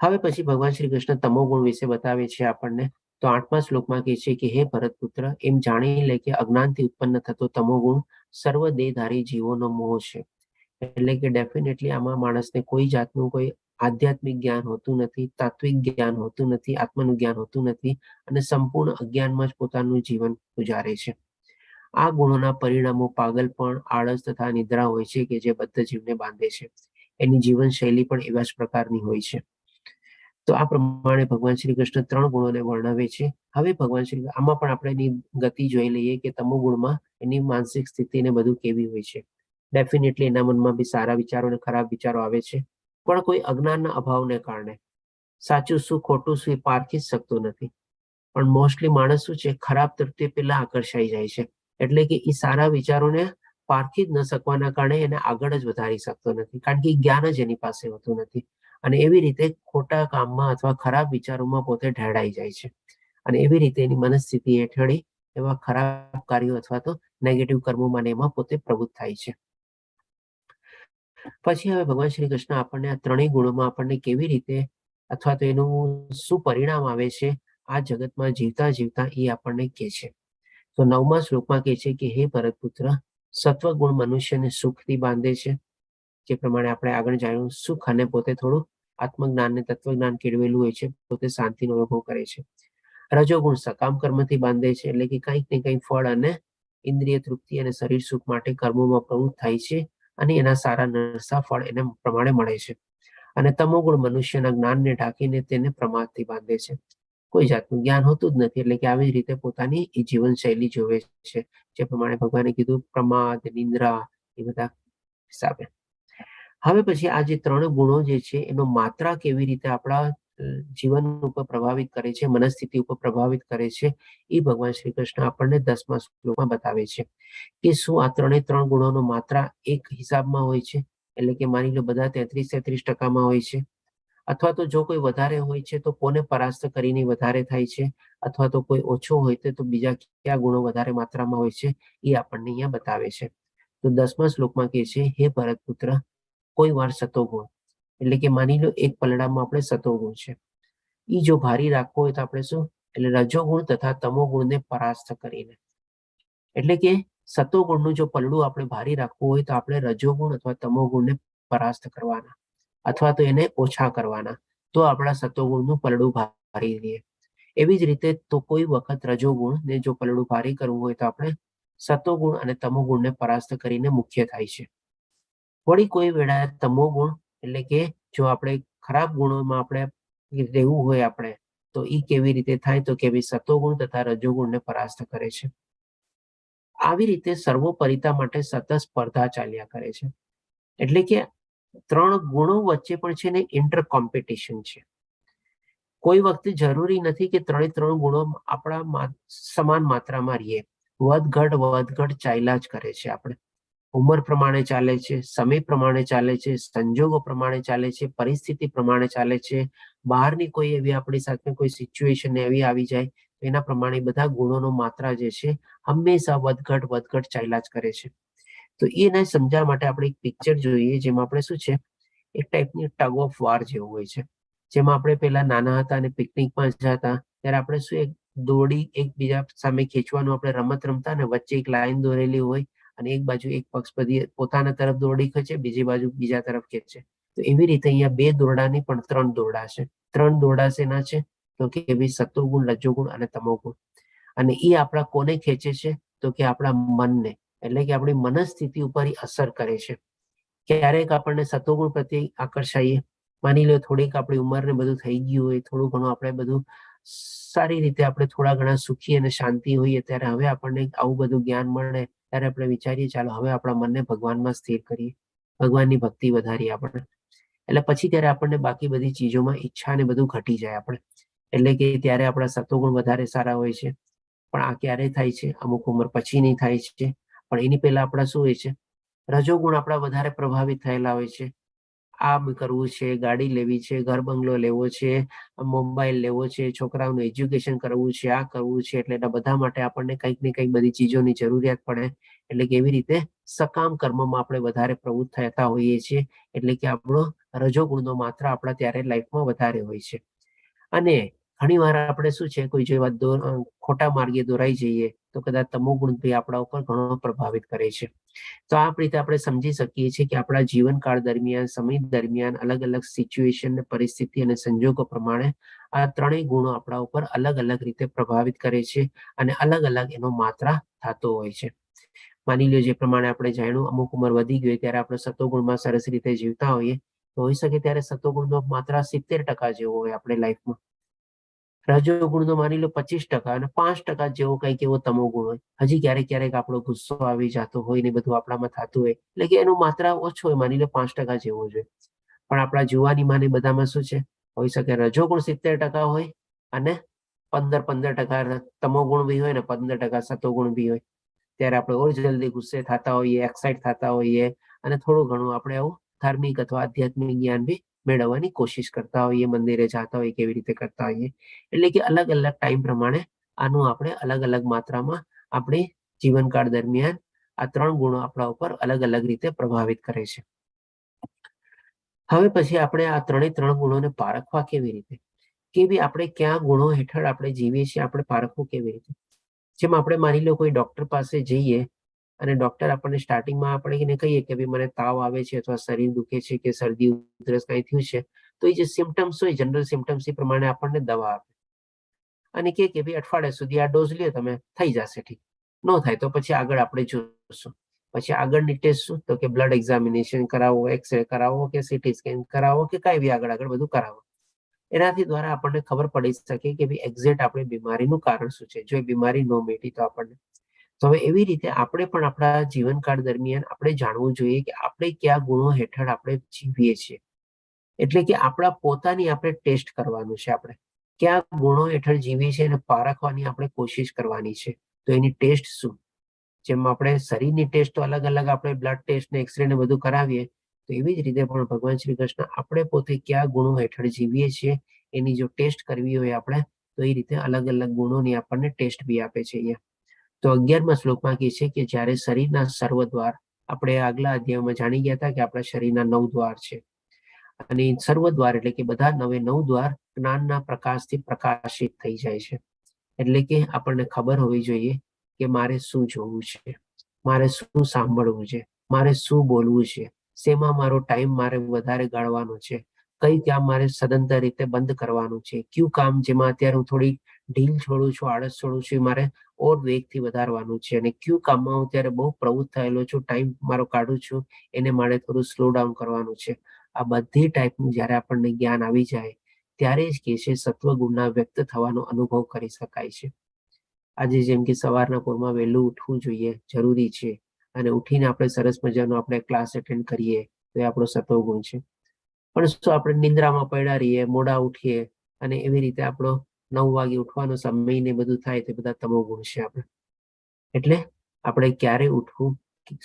હવે પછી ભગવાન શ્રી કૃષ્ણ તમોગુણ વિશે બતાવે છે આપણને. તો 8મા શ્લોકમાં કહે છે કે હે ભરતપુત્ર, એમ જાણી લે કે અજ્ઞાનથી ઉત્પન્ન થતો તમોગુણ સર્વ દેહધારી જીવોનો મોહ છે. એટલે કે ડેફિનેટલી આમાં માણસને કોઈ જાતનું કોઈ આધ્યાત્મિક જ્ઞાન હોતું નથી, તાત્વિક જ્ઞાન હોતું નથી, આત્માનું જ્ઞાન હોતું નથી, અને સંપૂર્ણ અજ્ઞાનમાં જ પોતાનું જીવન ગુજારે છે. આ ગુણોના પરિણામો પાગલપણ, આળસ તથા નિદ્રા હોય છે, કે જે બદ્ધ જીવને બાંધે છે. એની જીવનશૈલી પણ એવા જ પ્રકારની હોય છે. તો આ પ્રમાણે ભગવાન શ્રી કૃષ્ણ 3 ગુણોને વર્ણવે છે. હવે ભગવાન શ્રી આમાં પણ આપણે એની ગતિ જોઈ લઈએ કે તમોગુણમાં એની માનસિક સ્થિતિને બધું કેવી હોય છે. ડેફિનેટલી એના મનમાં બી સારા વિચારો અને ખરાબ વિચારો આવે છે, પણ કોઈ અજ્ઞાનના અભાવને કારણે સાચું શું ખોટું શું એ પારખી જ શકતું નથી. પણ મોસ્ટલી માણસ શું છે, ખરાબ તરફે પેલા આકર્ષાઈ જાય છે. એટલે કે એ સારા વિચારોને પારખી જ ન શકવાના કારણે એને આગળ જ વધારી શકતો નથી, કારણ કે જ્ઞાન જ એની પાસે હોતું નથી, અને એવી રીતે ખોટા કામમાં અથવા ખરાબ વિચારોમાં પોતે ઢેળાઈ જાય છે, અને એવી રીતે એની મનસ્થિતિ હેઠળ એવા ખરાબ કાર્યો અથવા તો નેગેટિવ કર્મોમાં એમાં પોતે પ્રવૃત્ત થાય છે. પછી હવે ભગવાન શ્રી કૃષ્ણ આપણને આ ત્રણેય ગુણોમાં આપણને કેવી રીતે અથવા તો એનું શું પરિણામ આવે છે આ જગતમાં જીવતા જીવતા એ આપણને કહે છે. તો 9મા શ્લોકમાં કહે છે કે હે ભરતપુત્ર, સત્વગુણ મનુષ્યને સુખથી બાંધે છે. જે પ્રમાણે આપણે આગળ જાણ્યું, સુખ અને પોતે થોડું આત્મજ્ઞાન ને તત્વજ્ઞાન કેળવેલું હોય છે, પોતે શાંતિનો અનુભવ કરે છે. રજોગુણ સકામ કર્મથી બાંધે છે, એટલે કે કંઈક ને કંઈક ફળ અને ઇન્દ્રિય તૃપ્તિ અને શરીર સુખ માટે કર્મોમાં પ્રવૃત્ત થાય છે, અને એના સારા નરસા ફળ એને પ્રમાણે મળે છે. અને તમોગુણ મનુષ્યના જ્ઞાનને ઢાંકીને તેને પ્રમાદથી બાંધે છે. કોઈ જાતનું જ્ઞાન હોતું જ નથી, એટલે કે આવી રીતે પોતાની એ જીવનશૈલી જોવે છે, જે પ્રમાણે ભગવાને કીધું પ્રમાદ, નિંદ્રા, એ બધા હિસાબે. હવે પછી આ જે 3 ગુણો જે છે એનો માત્રા કેવી રીતે આપણા જીવન ઉપર પ્રભાવિત કરે છે, મનસ્થિતિ ઉપર પ્રભાવિત કરે છે, એ ભગવાન શ્રી કૃષ્ણ આપણને 10મા શ્લોકમાં બતાવે છે કે શું આ 3 ગુણોનો માત્રા એક હિસાબમાં હોય છે. એટલે કે માની લો બધા 33-33% હોય છે, અથવા તો જો કોઈ વધારે હોય છે તો કોને પરાસ્ત કરીને વધારે થાય છે, અથવા તો કોઈ ઓછો હોય તો બીજા કયા ગુણો વધારે માત્રામાં હોય છે, એ આપણને અહીંયા બતાવે છે. તો 10મા શ્લોકમાં કહે છે, હે ભરતપુત્ર, કોઈ વાર સતોગુણ, એટલે કે માની લો એક પલડામાં આપણે સતોગુણ છે, એ જો ભારી રાખવો હોય તો આપણે શું, એટલે રજોગુણ તથા તમોગુણને પરાસ્ત કરીને, એટલે કે સતોગુણનું જો પલડું આપણે ભારી રાખવું હોય તો આપણે રજોગુણ અથવા તમોગુણને પરાસ્ત કરવાના, અથવા તો એને ઓછા કરવાના, તો આપણા સતોગુણનું પલડું ભારી રહે. એવી જ રીતે તો કોઈ વખત રજોગુણને જો પલડું ભારી કરવું હોય તો આપણે સતોગુણ અને તમોગુણને પરાસ્ત કરીને મુખ્ય થાય છે. વળી કોઈ વેળાએ તમોગુણ, એટલે કે જો આપણે ખરાબ ગુણોમાં આપણે રહેવું હોય આપણે, તો એ કેવી રીતે થાય તો કે સતોગુણ તથા રજોગુણને પરાસ્ત કરે છે. આવી રીતે સર્વોપરિતા માટે સતત સ્પર્ધા ચાલ્યા કરે છે. એટલે કે 3 ગુણો વચ્ચે પણ છે ને ઇન્ટર કોમ્પિટિશન છે. કોઈ વખતે જરૂરી નથી કે 3 ગુણો આપણા સમાન માત્રામાં રહીએ. વધઘટ ચાલ્યા જ કરે છે. આપણે ઉંમર પ્રમાણે ચાલે છે, સમય પ્રમાણે ચાલે છે, સંજોગો પ્રમાણે ચાલે છે, પરિસ્થિતિ પ્રમાણે ચાલે છે. બહારની કોઈ એવી આપણી સાથે કોઈ સિચ્યુએશન એવી આવી જાય એના પ્રમાણે બધા ગુણોનો માત્રા જે છે હંમેશા વધઘટ ચાલ્યા જ કરે છે. તો એને સમજાવવા માટે આપણે એક પિક્ચર જોઈએ, જેમાં આપણે શું છે એક ટાઈપની ટગ ઓફ વાર જેવું હોય છે. જેમાં આપણે પેલા નાના હતા અને પિકનિકમાં જતા ત્યારે આપણે શું એક દોરડી એકબીજા સામે ખેંચવાનું આપણે રમત રમતા ને વચ્ચે એક લાઈન દોરેલી હોય અને એક બાજુ એક પક્ષ બધી પોતાના તરફ દોરડી ખેંચે, બીજી બાજુ બીજા તરફ ખેંચે. તો એવી રીતે અહીંયા 2 દોરડાની પણ 3 દોરડા છે. 3 દોરડા શેના છે તો કે સતોગુણ, રજોગુણ અને તમોગુણ. અને એ આપણા કોને ખેંચે છે તો કે આપણા મનને, એટલે કે આપણી મનસ્થિતિ ઉપર અસર કરે છે. ક્યારેક આપણને સતોગુણ પ્રત્યે આકર્ષાઈએ, માની લો થોડીક આપણી ઉંમર ને બધું થઈ ગયું હોય, થોડું ઘણું આપણે બધું સારી રીતે આપણે થોડા ઘણા સુખી અને શાંતિ હોઈએ, ત્યારે હવે આપણને આવું બધું જ્ઞાન મળે ત્યારે આપણે વિચારીએ ચાલો હવે આપણા મનને ભગવાનમાં સ્થિર કરીએ, ભગવાનની ભક્તિ વધારીએ આપણે. એટલે પછી ત્યારે આપણને બાકી બધી ચીજોમાં ઈચ્છા ને બધું ઘટી જાય આપણે. એટલે કે ત્યારે આપણા સતોગુણ વધારે સારા હોય છે. પણ આ ક્યારે થાય છે? અમુક ઉંમર પછી નહીં થાય છે. પણ એની પહેલા આપણા શું હોય છે? રજોગુણ આપણા વધારે પ્રભાવિત થયેલા હોય છે. આમ કરવું છે, ગાડી લેવી છે, ઘર બંગલો લેવો છે, મોબાઈલ લેવો છે, છોકરાઓનું એજ્યુકેશન કરવું છે, આ કરવું છે. એટલે એના બધા માટે આપણને કંઈક ને કંઈક બધી ચીજોની જરૂરિયાત પડે. એટલે કે એવી રીતે સકામ કર્મમાં આપણે વધારે પ્રવૃત્ત થતા હોઈએ છીએ. એટલે કે આપણો રજોગુણનો માત્રા આપણા ત્યારે લાઈફમાં વધારે હોય છે. અને ઘણી વાર આપણે શું છે કોઈ જો ખોટા માર્ગે દોરાઈ જઈએ તો કદાચ તમોગુણ બી આપણા ઉપર ઘણો પ્રભાવિત કરે છે. તો આ રીતે આપણે સમજી શકીએ છીએ કે આપણા જીવનકાળ દરમિયાન, સમય દરમિયાન અલગ અલગ સિચ્યુએશન, પરિસ્થિતિ અને સંજોગો પ્રમાણે આ 3 ગુણો આપણા ઉપર અલગ અલગ રીતે પ્રભાવિત કરે છે અને અલગ અલગ એનો માત્રા થતો હોય છે. માની લો જે પ્રમાણે આપણે જાણ્યું, અમુક ઉંમર વધી ગઈ ત્યારે આપણે સતોગુણમાં સરસ રીતે જીવતા હોઈએ તો હોઈ શકે ત્યારે સતોગુણનો માત્રા 70% જેવો હોય આપણે લાઈફમાં. રજોગુણનો માની લો 25% અને 5% જેવો કંઈક એવો તમોગુણ હોય. હજી ક્યારેક ક્યારેક આપણો ગુસ્સો આવી જતો હોય ને બધું આપણામાં થતું હોય, એટલે કે એનું માત્રા ઓછો હોય, માની લો 5% જેવો જોઈએ. પણ આપણા જુવાનીમાં ને બધામાં શું છે, હોઈ શકે રજોગુણ 70% હોય અને 15% તમોગુણ બી હોય ને 15% સતોગુણ બી હોય. ત્યારે આપણે ઓર જલ્દી ગુસ્સે થતા હોઈએ, એક્સાઇટ થતા હોઈએ અને થોડું ઘણું આપણે આવું ધાર્મિક અથવા આધ્યાત્મિક જ્ઞાન બી મેળવવાની કોશિશ કરતા હોઈએ, મંદિરે જતા હોઈએ, કેવી રીતે કરતા હોઈએ. એટલે કે અલગ અલગ ટાઈમ પ્રમાણે આનું આપણે અલગ અલગ માત્રામાં આપણી જીવનકાળ દરમિયાન આ 3 ગુણો આપણા ઉપર અલગ અલગ રીતે પ્રભાવિત કરે છે. હવે પછી આપણે આ 3 ગુણોને પારખવા કેવી રીતે? કે આપણે ક્યાં ગુણો હેઠળ આપણે જીવીએ છીએ, આપણે પારખવું કેવી રીતે? જેમ આપણે માની લો કોઈ ડોક્ટર પાસે જઈએ અને ડોક્ટર આપણને સ્ટાર્ટિંગમાં આપણે કહીએ કે મને તાવ આવે છે અથવા શરીર દુખે છે કે શરદી ઉધરસ કંઈ થયું છે, તો એ જે સિમ્ટમ્સ હોય, જનરલ સિમ્ટમ્સ, એ પ્રમાણે આપણને દવા આપે અને કે અઠવાડિયા સુધી આ ડોઝ લ્યો તમે, થઈ જશે ઠીક. ન થાય તો પછી આગળ આપણે જોઈશું. પછી આગળની ટેસ્ટ શું તો કે બ્લડ એક્ઝામિનેશન કરાવો, એક્સરે કરાવો કે સીટી સ્કેન કરાવો કે કાંઈ બી આગળ બધું કરાવો. એનાથી દ્વારા આપણને ખબર પડી શકે કે એક્ઝેક્ટ આપણી બીમારીનું કારણ શું છે, જો એ બીમારી ન મેટી તો આપણને. તો હવે એવી રીતે આપણે પણ આપણા જીવનકાળ દરમિયાન આપણે જાણવું જોઈએ કે આપણે કયા ગુણો હેઠળ આપણે જીવીએ છીએ. એટલે કે આપણા પોતાની આપણે ટેસ્ટ કરવાનું છે. આપણે કયા ગુણો હેઠળ જીવીએ છીએ અને પારખવાની આપણે કોશિશ કરવાની છે. તો એની ટેસ્ટ શું? જેમ આપણે શરીરની ટેસ્ટ તો અલગ અલગ, આપણે બ્લડ ટેસ્ટ ને એક્સરે ને બધું કરાવીએ, તો એવી જ રીતે પણ ભગવાન શ્રી કૃષ્ણ આપણે પોતે કયા ગુણો હેઠળ જીવીએ છીએ એની જો ટેસ્ટ કરવી હોય આપણે, તો એ રીતે અલગ અલગ ગુણોની આપણને ટેસ્ટ બી આપે છે અહીંયા. તો 11મા શ્લોકમાં કહે છે કે જ્યારે શરીરના સર્વદ્વાર, આપણે આગલા અધ્યાયમાં જાણી ગયા હતા કે આપણા શરીરના 9 દ્વાર છે અને સર્વદ્વાર એટલે કે બધા 9 દ્વાર જ્ઞાનના પ્રકાશથી પ્રકાશિત થઈ જાય છે. એટલે કે આપણને ખબર હોવી જોઈએ કે મારે શું જોવું છે, મારે શું સાંભળવું છે, મારે શું બોલવું છે, શેમાં મારો ટાઈમ મારે વધારે ગાળવાનો છે, કઈ કામ મારે સદંતર રીતે બંધ કરવાનું છે, કયું કામ જેમાં અત્યારે હું થોડી ઢીલ છોડું છું, આળસ છોડું છું, એ મારે ઓર વેગથી વધારવાનું છે, અને કયું કામમાં હું અત્યારે બહુ પ્રવૃત્ત થયેલો છું, ટાઈમ મારો કાઢું છું, એને મારે થોડું સ્લો ડાઉન કરવાનું છે. આ બધી ટાઈપનું જ્યારે આપણને જ્ઞાન આવી જાય ત્યારે જ કે છે સત્વગુણના વ્યક્ત થવાનો અનુભવ કરી શકાય છે. આજે જેમ કે સવારના પોરમાં વહેલું ઉઠવું જોઈએ, જરૂરી છે, અને ઉઠીને આપણે સરસ મજાનો આપણે ક્લાસ એટેન્ડ કરીએ તો એ આપણો સત્વગુણ છે. પણ શું આપણે નિંદ્રામાં પડ્યા રહીએ, મોડા ઉઠીએ અને એવી રીતે આપણો 9 વાગે ઉઠવાનો સમય ને બધું થાય તે બધા તમોગુણ છે આપણે. એટલે આપણે ક્યારે ઉઠવું,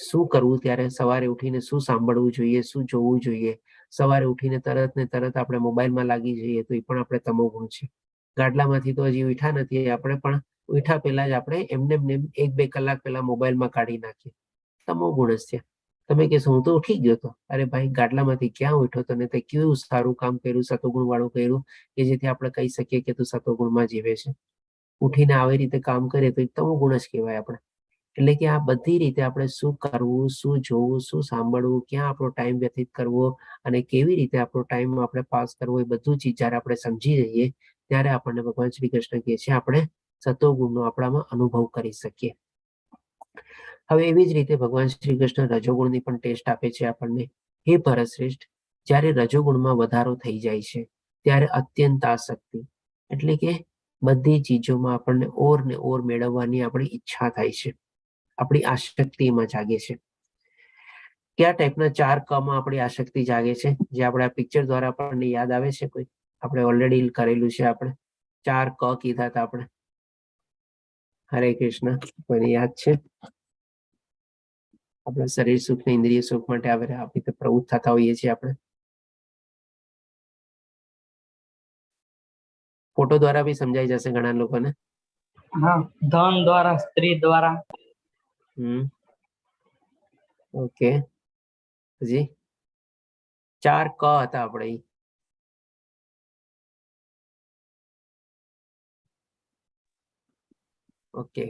શું કરવું, ત્યારે સવારે ઉઠીને શું સાંભળવું જોઈએ, શું જોવું જોઈએ, સવારે ઉઠીને તરત ને તરત આપણે મોબાઈલમાં લાગી જઈએ તો એ પણ આપણે તમોગુણ છે. ગાડલામાંથી તો હજી ઉઠ્યા નથી, આપણે પણ ઉઠ્યા પહેલા જ આપણે એમને 1-2 કલાક પહેલા મોબાઈલમાં કાઢી નાખીએ, તમોગુણ જ છે. તમે કહેશો હું તો ઉઠી ગયો હતો. અરે ભાઈ, ગાડલામાંથી ક્યાં ઉઠ્યો તને? તે કેવું સારું કામ કર્યું, સત્વગુણ વાળું કર્યું કે જેથી આપણે કહી શકીએ કે તું સત્વગુણમાં જીવે છે. ઉઠીને આવી રીતે કામ કરે તો એ તમોગુણ જ કહેવાય આપણે. એટલે કે આ બધી રીતે આપણે શું કરવું, શું જોવું, શું સાંભળવું, ક્યાં આપણો ટાઈમ વ્યતીત કરવો અને કેવી રીતે આપણો ટાઈમ આપણે પાસ કરવો, એ બધું ચીજ જ્યારે આપણે સમજી જઈએ ત્યારે આપણને ભગવાન શ્રી કૃષ્ણ કહે છે આપણે સત્વગુણનો આપણામાં અનુભવ કરી શકીએ. હવે એવી જ રીતે ભગવાન શ્રી કૃષ્ણ રજોગુણની પણ ટેસ્ટ આપે છે આપણને. હે ભરતશ્રેષ્ઠ, જ્યારે રજોગુણમાં વધારો થઈ જાય છે ત્યારે અત્યંત આસક્તિ, એટલે કે બધી ચીજોમાં આપણને ઓર ને ઓર મેળવવાની આપણી ઈચ્છા થાય છે, આપણી આસક્તિ એમાં જાગે છે. કયા ટાઈપના 4 કમાં આપણી આસક્તિ જાગે છે, જે આપણે આ પિક્ચર દ્વારા આપણને યાદ આવે છે? કોઈ આપણે ઓલરેડી કરેલું છે. આપણે 4 ક કીધા હતા આપણે. હરે કૃષ્ણ, કોઈને યાદ છે? આપણા શરીર સુખ ને ઇન્દ્રિય સુખ માટે આપણે રીતે પ્રવૃત્ત થતા હોઈએ છીએ. આપણે ફોટો દ્વારા બી સમજાઈ જશે ઘણા લોકોને. હા, ધન દ્વારા, સ્ત્રી દ્વારા. ઓકે, જી 4 ક હતા આપણે. ઓકે,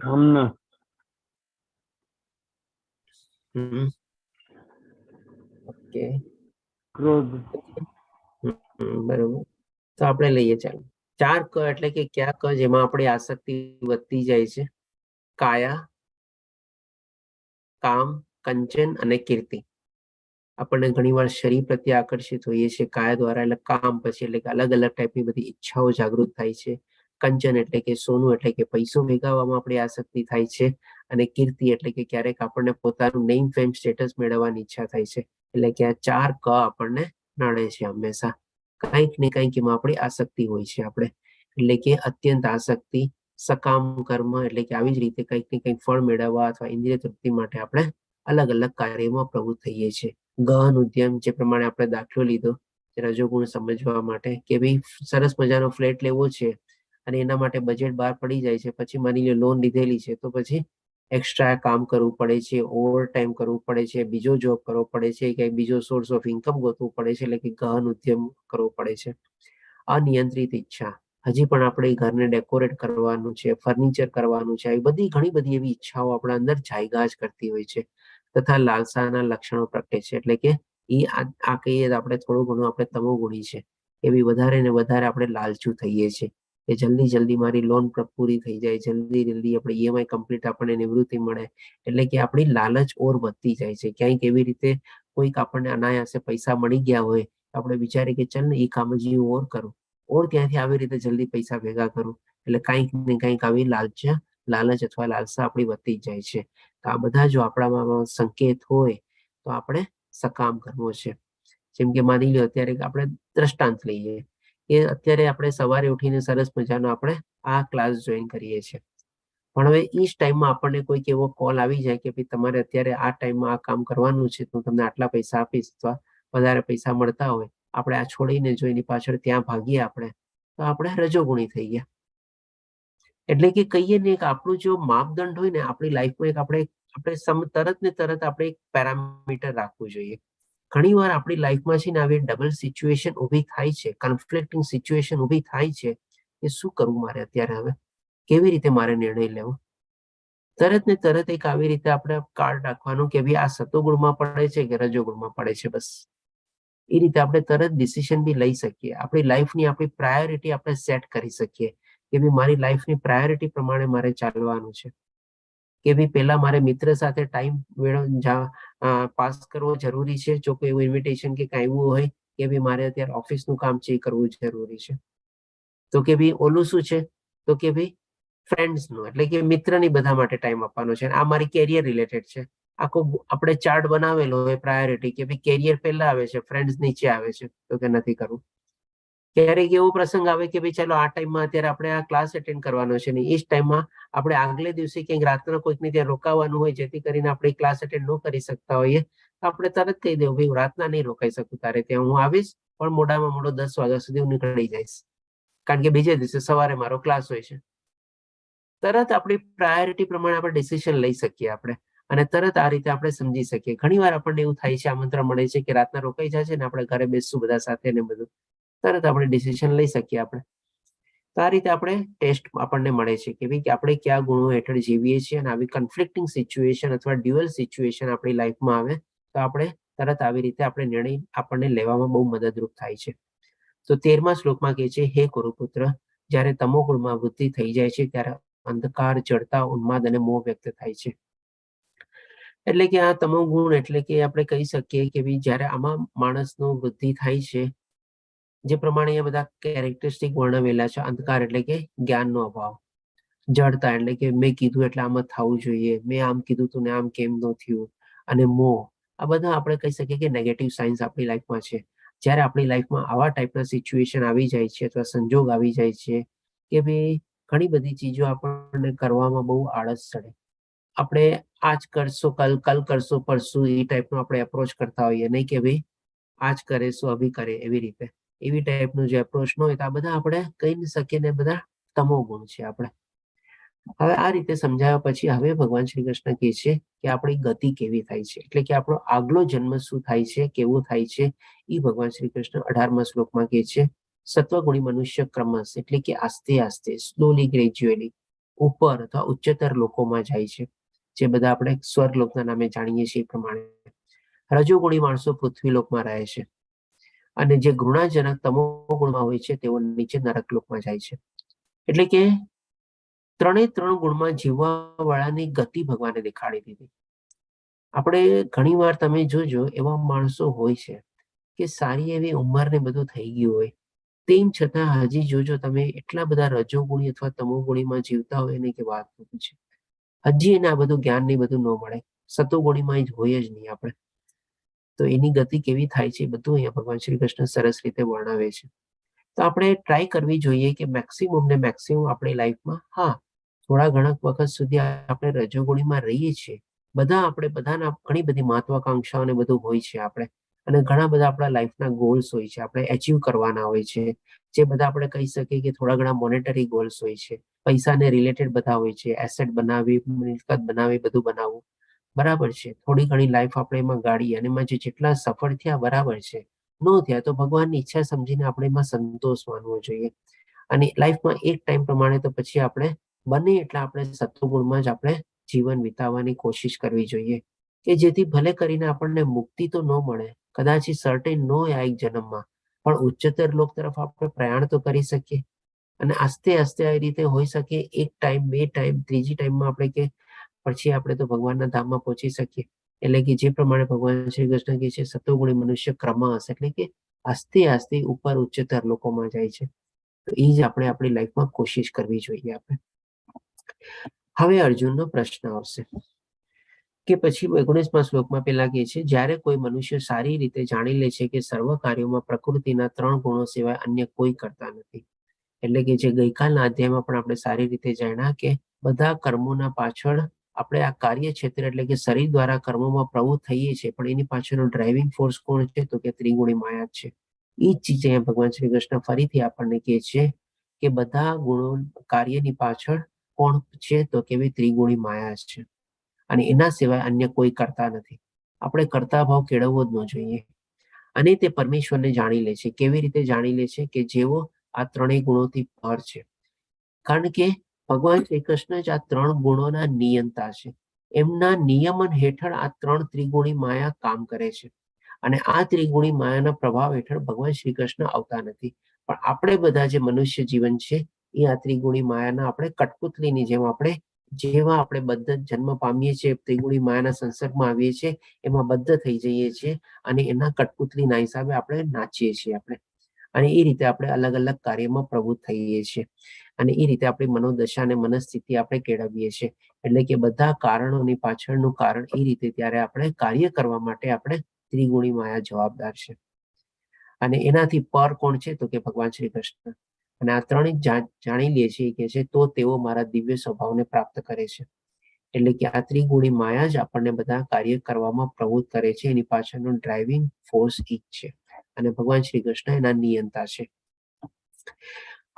ઓકે, ક્રોધ. બરોબર. તો આપણે લઈએ, ચાલો. 4 ક એટલે કે કયા ક? જેમાં આપણી આસક્તિ વધતી જાય છે. કાયા, કામ, કંચન અને કીર્તિ. આપણને ઘણીવાર શરીર પ્રત્યે આકર્ષિત હોઈએ છીએ કાયા દ્વારા, એટલે કામ, પછી એટલે કે અલગ અલગ ટાઈપની બધી ઈચ્છાઓ જાગૃત થાય છે. કંચન એટલે કે સોનું, એટલે કે પૈસો ભેગાવવામાં આપણી આસક્તિ થાય છે. અને કીર્તિ એટલે કે ક્યારેક આપણને પોતાનું નેમ ફેમ સ્ટેટસ મેળવવાની ઈચ્છા થાય છે. એટલે કે આ 4 ક આપણને નડે છે હંમેશા. કંઈક ને કંઈક એમાં આપણી આસક્તિ હોય છે આપણે. એટલે કે અત્યંત આસક્તિ, સકામ કર્મ, એટલે કે આવી જ રીતે કંઈક ને કંઈક ફળ મેળવવા અથવા ઇન્દ્રિય તૃપ્તિ માટે આપણે અલગ અલગ કાર્યમાં પ્રવૃત્ત થઈએ છીએ. ગહન ઉદ્યમ, જે પ્રમાણે આપણે દાખલો લીધો રજોગુણ સમજવા માટે, કે ભાઈ સરસ મજાનો ફ્લેટ લેવો છે અને એના માટે બજેટ બહાર પડી જાય છે, પછી માની લો લોન લીધેલી છે, તો પછી એક્સ્ટ્રા કામ કરવું પડે છે, ઓવર ટાઈમ કરવું પડે છે, બીજો જોબ કરવો પડે છે, કે બીજો સોર્સ ઓફ ઇન્કમ ગોતવું પડે છે, એટલે કે ગહન ઉદ્યમ કરવો પડે છે. અનિયંત્રિત ઈચ્છા, હજી પણ આપણે ઘરને ડેકોરેટ કરવાનું છે, ફર્નિચર કરવાનું છે, આવી બધી ઘણી બધી એવી ઈચ્છાઓ આપણા અંદર જાયગા જ કરતી હોય છે. તથા લાલસાના લક્ષણો પ્રગટે છે, એટલે કે આ કહીએ આપણે થોડું ઘણું આપણે તમોગુણી છે. એવી વધારે ને વધારે આપણે લાલચુ થઈએ છીએ કે જલ્દી જલ્દી મારી લોન પૂરી થઈ જાય, જલ્દી જલ્દી આપણે ઈએમઆઈ કમ્પ્લીટ આપણને નિવૃત્તિ મળે. એટલે કે આપણી લાલચ ઓર વધતી જાય છે. ક્યાંક એવી રીતે કોઈક આપણને અનાયાસે પૈસા મળી ગયા હોય, આપણે વિચારીએ કે ચાલ ને એ કામ હજી હું ઓર કરું, ઓર ત્યાંથી આવી રીતે જલ્દી પૈસા ભેગા કરું. એટલે કંઈક ને કંઈક આવી લાલચ અથવા લાલસા આપણી વધતી જાય છે. તો આ બધા જો આપણામાં સંકેત હોય તો આપણે સકામ કરવો છે. જેમ કે માની લો અત્યારે આપણે દ્રષ્ટાંત લઈએ કે અત્યારે આપણે સવારે ઉઠીને સરસ મજાનો આપણે આ ક્લાસ જોઈન કરીએ છીએ. પણ હવે એ જ ટાઈમમાં આપણને કોઈક એવો કોલ આવી જાય કે ભાઈ તમારે અત્યારે આ ટાઈમમાં આ કામ કરવાનું છે, તો તમને આટલા પૈસા આપીશ, અથવા વધારે પૈસા મળતા હોય, આપણે આ છોડીને જો એની પાછળ ત્યાં ભાગીએ આપણે, તો આપણે રજોગુણી થઈ ગયા. એટલે કે કહીએ ને કે આપણું જો માપદંડ હોય ને આપણી લાઈફમાં, એક આપણે તરત ને તરત આપણે એક પેરામીટર રાખવું જોઈએ. ઘણી વાર આપણી લાઈફમાં છે ને આવી ડબલ સિચ્યુએશન ઊભી થાય છે, કન્ફ્લિક્ટિંગ સિચ્યુએશન ઊભી થાય છે કે શું કરવું મારે અત્યારે, હવે કેવી રીતે મારે નિર્ણય લેવો. તરત ને તરત એક આવી રીતે આપણે કાર્ડ રાખવાનું કે ભાઈ આ સતોગુણમાં પડે છે કે રજોગુણમાં પડે છે, બસ એ રીતે આપણે તરત ડિસિઝન બી લઈ શકીએ. આપણી લાઈફની આપણી પ્રાયોરિટી આપણે સેટ કરી શકીએ કે ભાઈ મારી લાઈફની પ્રાયોરિટી પ્રમાણે મારે ચાલવાનું છે. કે ભાઈ પહેલા મારે મિત્ર સાથે ટાઈમ પાસ કરવો જરૂરી છે, જો કોઈ એવું ઇન્વિટેશન કે કાંઈ એવું હોય કે ભાઈ મારે અત્યારે ઓફિસનું કામ છે એ કરવું જરૂરી છે. તો કે ભાઈ ઓલું શું છે, તો કે ભાઈ ફ્રેન્ડ્સનું, એટલે કે મિત્રની બધા માટે ટાઈમ આપવાનો છે. આ મારી કેરિયર રિલેટેડ છે. આખો આપણે ચાર્ટ બનાવેલો હોય પ્રાયોરિટી કે ભાઈ કેરિયર પહેલા આવે છે, ફ્રેન્ડ્સ નીચે આવે છે, તો કે નથી કરવું. ક્યારેક એવો પ્રસંગ આવે કે ભાઈ ચાલો આ ટાઈમમાં અત્યારે આપણે આ ક્લાસ એટેન્ડ કરવાનો છે ને એ જ ટાઈમમાં આપણે આગલે દિવસે ક્યાંક રાત્રના કોઈકની ત્યાં રોકાવાનું હોય, જેથી કરીને આપણે ક્લાસ એટેન્ડ ન કરી શકતા હોઈએ, તો આપણે તરત કહી દેવું ભાઈ રાતના નહીં રોકાઈ શકું તારે ત્યાં, હું આવીશ પણ મોડામાં મોડો 10 વાગ્યા સુધી હું નીકળી જઈશ, કારણ કે બીજે દિવસે સવારે મારો ક્લાસ હોય છે. તરત આપણી પ્રાયોરિટી પ્રમાણે આપણે ડિસિઝન લઈ શકીએ આપણે, અને તરત આ રીતે આપણે સમજી શકીએ. ઘણીવાર આપણને એવું થાય છે, આમંત્રણ મળે છે કે રાતના રોકાઈ જાય છે ને આપણે ઘરે બેસશું બધા સાથે ને બધું, તરત આપણે ડિસિઝન લઈ શકીએ આપણે. તો આ રીતે આપણે ટેસ્ટ આપણને મળે છે કે ભાઈ આપણે કયા ગુણો હેઠળ જીવીએ છીએ, અને આવી કન્ફ્લિક્ટિંગ સિચ્યુએશન અથવા ડ્યુઅલ સિચ્યુએશન આપણી લાઈફમાં આવે તો આપણે તરત આવી રીતે આપણે નિર્ણય આપણને લેવામાં બહુ મદદરૂપ થાય છે. તો 13મા શ્લોકમાં કહે છે, હે કુરુપુત્ર, જ્યારે તમોગુણમાં વૃદ્ધિ થઈ જાય છે ત્યારે અંધકાર, જડતા, ઉન્માદ અને મોહ વ્યક્ત થાય છે. એટલે કે આ તમોગુણ એટલે કે આપણે કહી શકીએ કે ભાઈ જ્યારે આમાં માણસનો વૃદ્ધિ થાય છે, જે પ્રમાણે એ બધા કેરેક્ટરિસ્ટિક વર્ણવેલા છે. અંધકાર એટલે કે જ્ઞાનનો અભાવ, જડતા એટલે કે મેં કીધું એટલે આમ જ થવું જોઈએ, મેં આમ કીધું તું ને આમ કેમ ન થયું, અને મોહ, આ બધા આપણે કહી શકીએ કે નેગેટિવ સાઇન્સ આપણી લાઈફમાં છે. જ્યારે આપણી લાઈફમાં આવા ટાઈપના સિચ્યુએશન આવી જાય છે અથવા સંજોગ આવી જાય છે કે ભાઈ ઘણી બધી ચીજો આપણને કરવામાં બહુ આળસ ચડે, આપણે આજ કરશો કલ કરશો પરસું એ ટાઈપનો આપણે એપ્રોચ કરતા હોઈએ, નહીં કે ભાઈ આજ કરે સો અભી કરે, એવી રીતે એવી ટાઈપનું જે એપ્રોચ ન હોય, તો આ બધા આપણે કહી ન શકીએ ને બધા તમો ગુણ છે આપણે. હવે આ રીતે સમજાવ્યા પછી હવે ભગવાન શ્રી કૃષ્ણ કહે છે કે આપણી ગતિ કેવી થાય છે, એટલે કે આપણો આગલો જન્મ શું થાય છે, કેવો થાય છે, એ ભગવાન શ્રી કૃષ્ણ 18મા શ્લોકમાં કહે છે. સત્વગુણી મનુષ્ય ક્રમશ એટલે કે આસ્તે આસ્તે, સ્લોલી, ગ્રેજ્યુઅલી ઉપર અથવા ઉચ્ચતર લોકોમાં જાય છે, જે બધા આપણે સ્વર્ગલોકના નામે જાણીએ છીએ એ પ્રમાણે. રજોગુણી માણસો પૃથ્વીલોકમાં રહે છે, અને જે ઘૃણાજનક તમોગુણમાં હોય છે તેઓ નીચે નરક લોકમાં જાય છે. એટલે કે 3 ગુણમાં જીવવા વાળાની ગતિ ભગવાને દેખાડી દીધી. આપણે ઘણીવાર તમે જોજો એવા માણસો હોય છે કે સારી એવી ઉંમર ને બધું થઈ ગયું હોય, તેમ છતાં હજી જોજો તમે એટલા બધા રજોગુણી અથવા તમોગુણીમાં જીવતા હોય ને કે વાત છે. હજી એને આ બધું જ્ઞાન ને બધું ન મળે, સતોગુણીમાં જ હોય જ નહીં આપણે. તો એની ગતિ કેવી થાય છે એ બધું અહીંયા ભગવાન શ્રી કૃષ્ણ સરસ રીતે વર્ણવે છે. તો આપણે ટ્રાય કરવી જોઈએ કે મેક્સિમમ ને મેક્સિમમ આપણી લાઈફમાં, હા થોડા ઘણા વખત સુધી આપણે રજોગુણીમાં રહીએ છીએ, બધાના ઘણી બધી મહત્વાકાંક્ષાઓ ને બધું હોય છે આપણે, અને ઘણા બધા આપણા લાઈફના ગોલ્સ હોય છે, આપણે અચીવ કરવાના હોય છે, જે બધા આપણે કહી શકીએ કે થોડા ઘણા મોનેટરી ગોલ્સ હોય છે, પૈસાને રિલેટેડ બધા હોય છે, એસેટ બનાવી, મિલકત બનાવી, બધું બનાવવું બરાબર છે. થોડી ઘણી લાઈફ આપણે એમાં ગાડી, અને એમાં જેટલા સફળ થયા બરાબર છે, ન થયા તો ભગવાનની ઈચ્છા સમજીને આપણે એમાં સંતોષ માનવો જોઈએ. અને લાઈફમાં એક ટાઈમ પ્રમાણે તો પછી આપણે બને એટલા આપણે સત્વગુણમાં જ આપણે જીવન વિતાવવાની કોશિશ કરવી જોઈએ, કે જેથી ભલે કરીને આપણને મુક્તિ તો ન મળે, કદાચ એ સર્ટેન ન હોય આ એક જન્મમાં, પણ ઉચ્ચતર લોક તરફ આપણે પ્રયાણ તો કરી શકીએ. અને આસ્તે આસ્તે આ રીતે હોઈ શકે 1 ટાઈમ, 2 ટાઈમ, ત્રીજી ટાઈમમાં આપણે કે પછી આપણે તો ભગવાનના ધામમાં પહોંચી શકીએ. એટલે કે જે પ્રમાણે ભગવાન શ્રી કૃષ્ણ કહે છે, સત્વગુણી મનુષ્ય ક્રમશ એટલે કે આસ્તે આસ્તે ઉપર ઉચ્ચતર લોકોમાં જાય છે. તો એ જ આપણે આપણી લાઈફમાં કોશિશ કરવી જોઈએ આપણે. હવે અર્જુનનો પ્રશ્ન આવશે કે પછી 19મા શ્લોકમાં પેલા કહે છે, જ્યારે કોઈ મનુષ્ય સારી રીતે જાણી લે છે કે સર્વ કાર્યોમાં પ્રકૃતિના 3 ગુણો સિવાય અન્ય કોઈ કરતા નથી. એટલે કે જે ગઈકાલના અધ્યાયમાં પણ આપણે સારી રીતે જાણ્યા કે બધા કર્મોના પાછળ આપણે આ કાર્ય ક્ષેત્ર એટલે કે શરીર દ્વારા કર્મોમાં પ્રવૃત્ત થઈએ છીએ, પણ એની પાછળનો ડ્રાઇવિંગ ફોર્સ કોણ છે, તો કે ત્રિગુણી માયા જ છે. એ જ ચીજ અહીંયા ભગવાન શ્રી કૃષ્ણ ફરીથી આપણને કહે છે કે બધા ગુણો કાર્યની પાછળ કોણ છે, તો કે ત્રિગુણી માયા જ છે, અને એના સિવાય અન્ય કોઈ કરતા નથી. આપણે કરતા ભાવ કેળવવો જ ન જોઈએ. અને તે પરમેશ્વરને જાણી લે છે. કેવી રીતે જાણી લે છે? કે જેવો આ 3 ગુણોથી પર છે, કારણ કે ભગવાન શ્રી કૃષ્ણ જ આ 3 ગુણોના નિયંતા છે. એમના નિયમન હેઠળ આ 3 ત્રિગુણી માયા કામ કરે છે, અને આ ત્રિગુણી માયાના પ્રભાવ હેઠળ ભગવાન શ્રી કૃષ્ણ આવતા નથી. પણ આપણે બધા જે મનુષ્ય જીવન છે એ આ ત્રિગુણી માયાના આપણે કઠપુતલીની જેમ જેવા આપણે બદ્ધ જન્મ પામીએ છીએ, ત્રિગુણી માયાના સંસર્ગમાં આવીએ છીએ, એમાં બદ્ધ થઈ જઈએ છીએ, અને એના કઠપુતલીના હિસાબે આપણે નાચીએ છીએ આપણે. અને એ રીતે આપણે અલગ અલગ કાર્યમાં પ્રવૃત્ત થઈએ છીએ અને એ રીતે આપણી મનોદશા અને મનસ્થિતિ આપણે કેળવીએ છીએ. એટલે કે બધા કારણોની પાછળનું કારણ એ રીતે ત્યારે આપણે કાર્ય કરવા માટે આપણે ત્રિગુણી માયા જવાબદાર છે. અને એનાથી પર કોણ છે? તો કે ભગવાન શ્રી કૃષ્ણ. અને આ ત્રણેય જાણી લે છે કે છે તો તેઓ મારા દિવ્ય સ્વભાવને પ્રાપ્ત કરે છે. એટલે કે આ ત્રિગુણી માયા જ આપણને બધા કાર્ય કરવામાં પ્રવૃત્ત કરે છે. એની પાછળનો ડ્રાઇવિંગ ફોર્સ ઈ છે અને ભગવાન શ્રી કૃષ્ણ એના નિયંતા છે.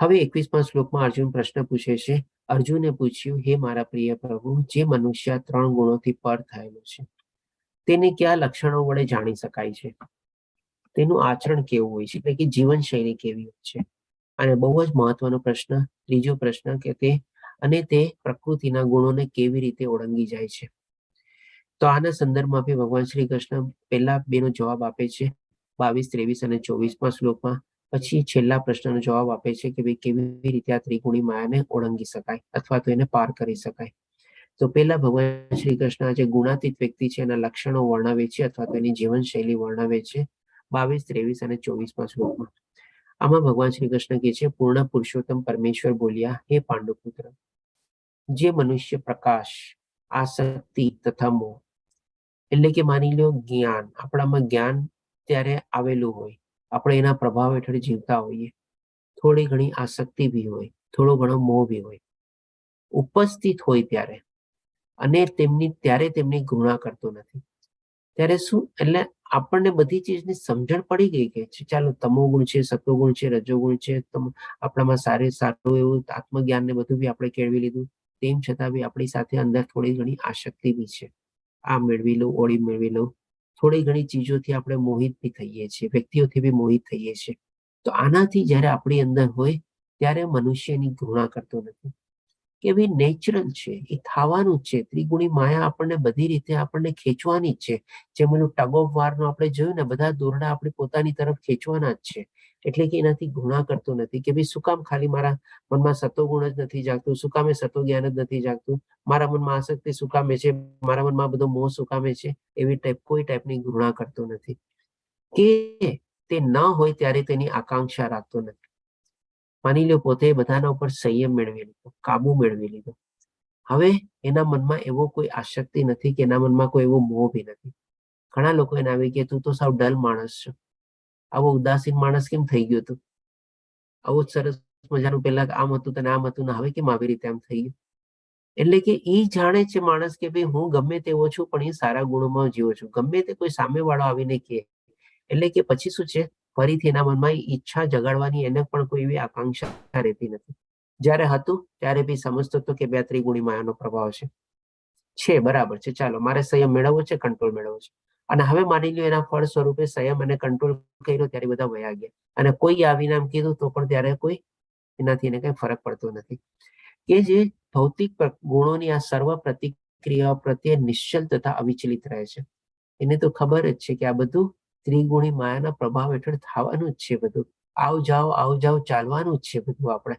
હવે 21મા શ્લોકમાં અર્જુન પ્રશ્ન પૂછે છે. અર્જુને પૂછ્યું, હે મારા પ્રિય પ્રભુ, જે મનુષ્ય 3 ગુણોથી પર થયેલો છે તેને કયા લક્ષણો વડે જાણી શકાય છે? તેનું આચરણ કેવું હોય છે? એટલે કે જીવનશૈલી કેવી હોય છે? અને બહુ જ મહત્વનો પ્રશ્ન, ત્રીજો પ્રશ્ન કે તે પ્રકૃતિના ગુણોને કેવી રીતે ઓળંગી જાય છે? તો આના સંદર્ભમાં બી ભગવાન શ્રી કૃષ્ણ પહેલા બેનો જવાબ આપે છે 22, 23 અને 24મા શ્લોકમાં. પછી છેલ્લા પ્રશ્નનો જવાબ આપે છે કે ભાઈ કેવી રીતે આ ત્રિગુણી માયાને ઓળંગી શકાય અથવા તો એને પાર કરી શકાય. તો પહેલા ભગવાન શ્રી કૃષ્ણ જે ગુણાતીત વ્યક્તિ છે એના લક્ષણો વર્ણવે છે અથવા તો એની જીવનશૈલી વર્ણવે છે 22, 23 અને 24મા શ્લોકમાં. આમાં ભગવાન શ્રી કૃષ્ણ કહે છે, પૂર્ણ પુરુષોત્તમ પરમેશ્વર બોલ્યા, હે પાંડુપુત્ર, જે મનુષ્ય પ્રકાશ, આસક્તિ તથા મોહ, એટલે કે માની લો જ્ઞાન, આપણામાં જ્ઞાન ત્યારે આવેલું હોય, આપણે એના પ્રભાવ હેઠળ જીવતા હોઈએ, થોડી ઘણી આસક્તિ બી હોય, થોડો ઘણો મોહ બી હોય, ઉપસ્થિત હોય ત્યારે અને ત્યારે તેમની ઘૃણા કરતો નથી. ત્યારે શું? એટલે આપણને બધી ચીજની સમજણ પડી ગઈ કે ચાલો તમોગુણ છે, સત્વગુણ છે, રજોગુણ છે, આપણામાં સારું એવું આત્મજ્ઞાન ને બધું બી આપણે કેળવી લીધું. તેમ છતાં બી આપણી સાથે અંદર થોડી ઘણી આસક્તિ બી છે. આ મેળવી લઉં, ઓળી મેળવી લઉં, થોડી ઘણી ચીજોથી આપણે મોહિત બી થઈએ છીએ, વ્યક્તિઓથી બી મોહિત થઈએ છીએ. તો આનાથી જ્યારે આપણી અંદર હોય ત્યારે મનુષ્ય એની ઘૃણા કરતો નથી કે ભાઈ નેચરલ છે, એ થવાનું જ છે. ત્રિગુણી માયા આપણને બધી રીતે આપણને ખેંચવાની જ છે. જેમ ઓલું ટગ ઓફ વારનું આપણે જોયું ને, બધા દોરડા આપણે પોતાની તરફ ખેંચવાના જ છે. એટલે કે એનાથી ઘૃણા કરતો નથી કે ભાઈ શું કામ ખાલી મારા મનમાં સત્વગુણ જ નથી જાગતું, શું કામે સત્વ જ્ઞાન જ નથી જાગતું, મારા મનમાં આસક્તિ શું કામે છે, મારા મનમાં બધો મોહ શું કામે છે, એવી કોઈ ટાઈપની ઘૃણા કરતો નથી કે તે ન હોય ત્યારે તેની આકાંક્ષા રાખતો નથી. માની લો પોતે બધાના ઉપર સંયમ મેળવી લીધો, કાબુ મેળવી લીધો, હવે એના મનમાં એવો કોઈ આસક્તિ નથી કે એના મનમાં કોઈ એવો મોહ બી નથી. ઘણા લોકો એને આવી કે તું તો સાવ ડલ માણસ છે, આવો ઉદાસીન માણસ કેમ થઈ ગયો તું, આવું સરસ મજાનું પહેલા આમ હતું તને આમ હતું ને હવે કેમ આવી રીતે આમ થઈ ગયું? એટલે કે એ જાણે છે માણસ કે ભાઈ હું ગમે તેવો છું પણ એ સારા ગુણોમાં જીવો છું. ગમે તે કોઈ સામેવાળો આવીને કહે એટલે કે પછી શું છે, ફરીથી એના મનમાં ઈચ્છા જગાડવાની એને પણ કોઈ એવી આકાંક્ષા રહેતી નથી. જ્યારે હતું ત્યારે બી સમજતો હતો કે બે ત્રિગુણી માયાનો પ્રભાવ છે, બરાબર છે, ચાલો મારે સંયમ મેળવવો છે, કંટ્રોલ મેળવવો છે. અને હવે માની લો એના ફળ સ્વરૂપે સંયમ અને કંટ્રોલ કર્યો ત્યારે બધા વયા ગયા અને કોઈ આવીને આમ કીધું તો પણ ત્યારે કોઈ એનાથી એને કઈ ફરક પડતો નથી. કે જે ભૌતિક ગુણોની આ સર્વ પ્રતિક્રિયાઓ પ્રત્યે નિશ્ચલ તથા અવિચલિત રહે છે. એને તો ખબર જ છે કે આ બધું ત્રિગુણી માયાના પ્રભાવ હેઠળ થવાનું જ છે. બધું આવ જાવ ચાલવાનું જ છે બધું આપણે,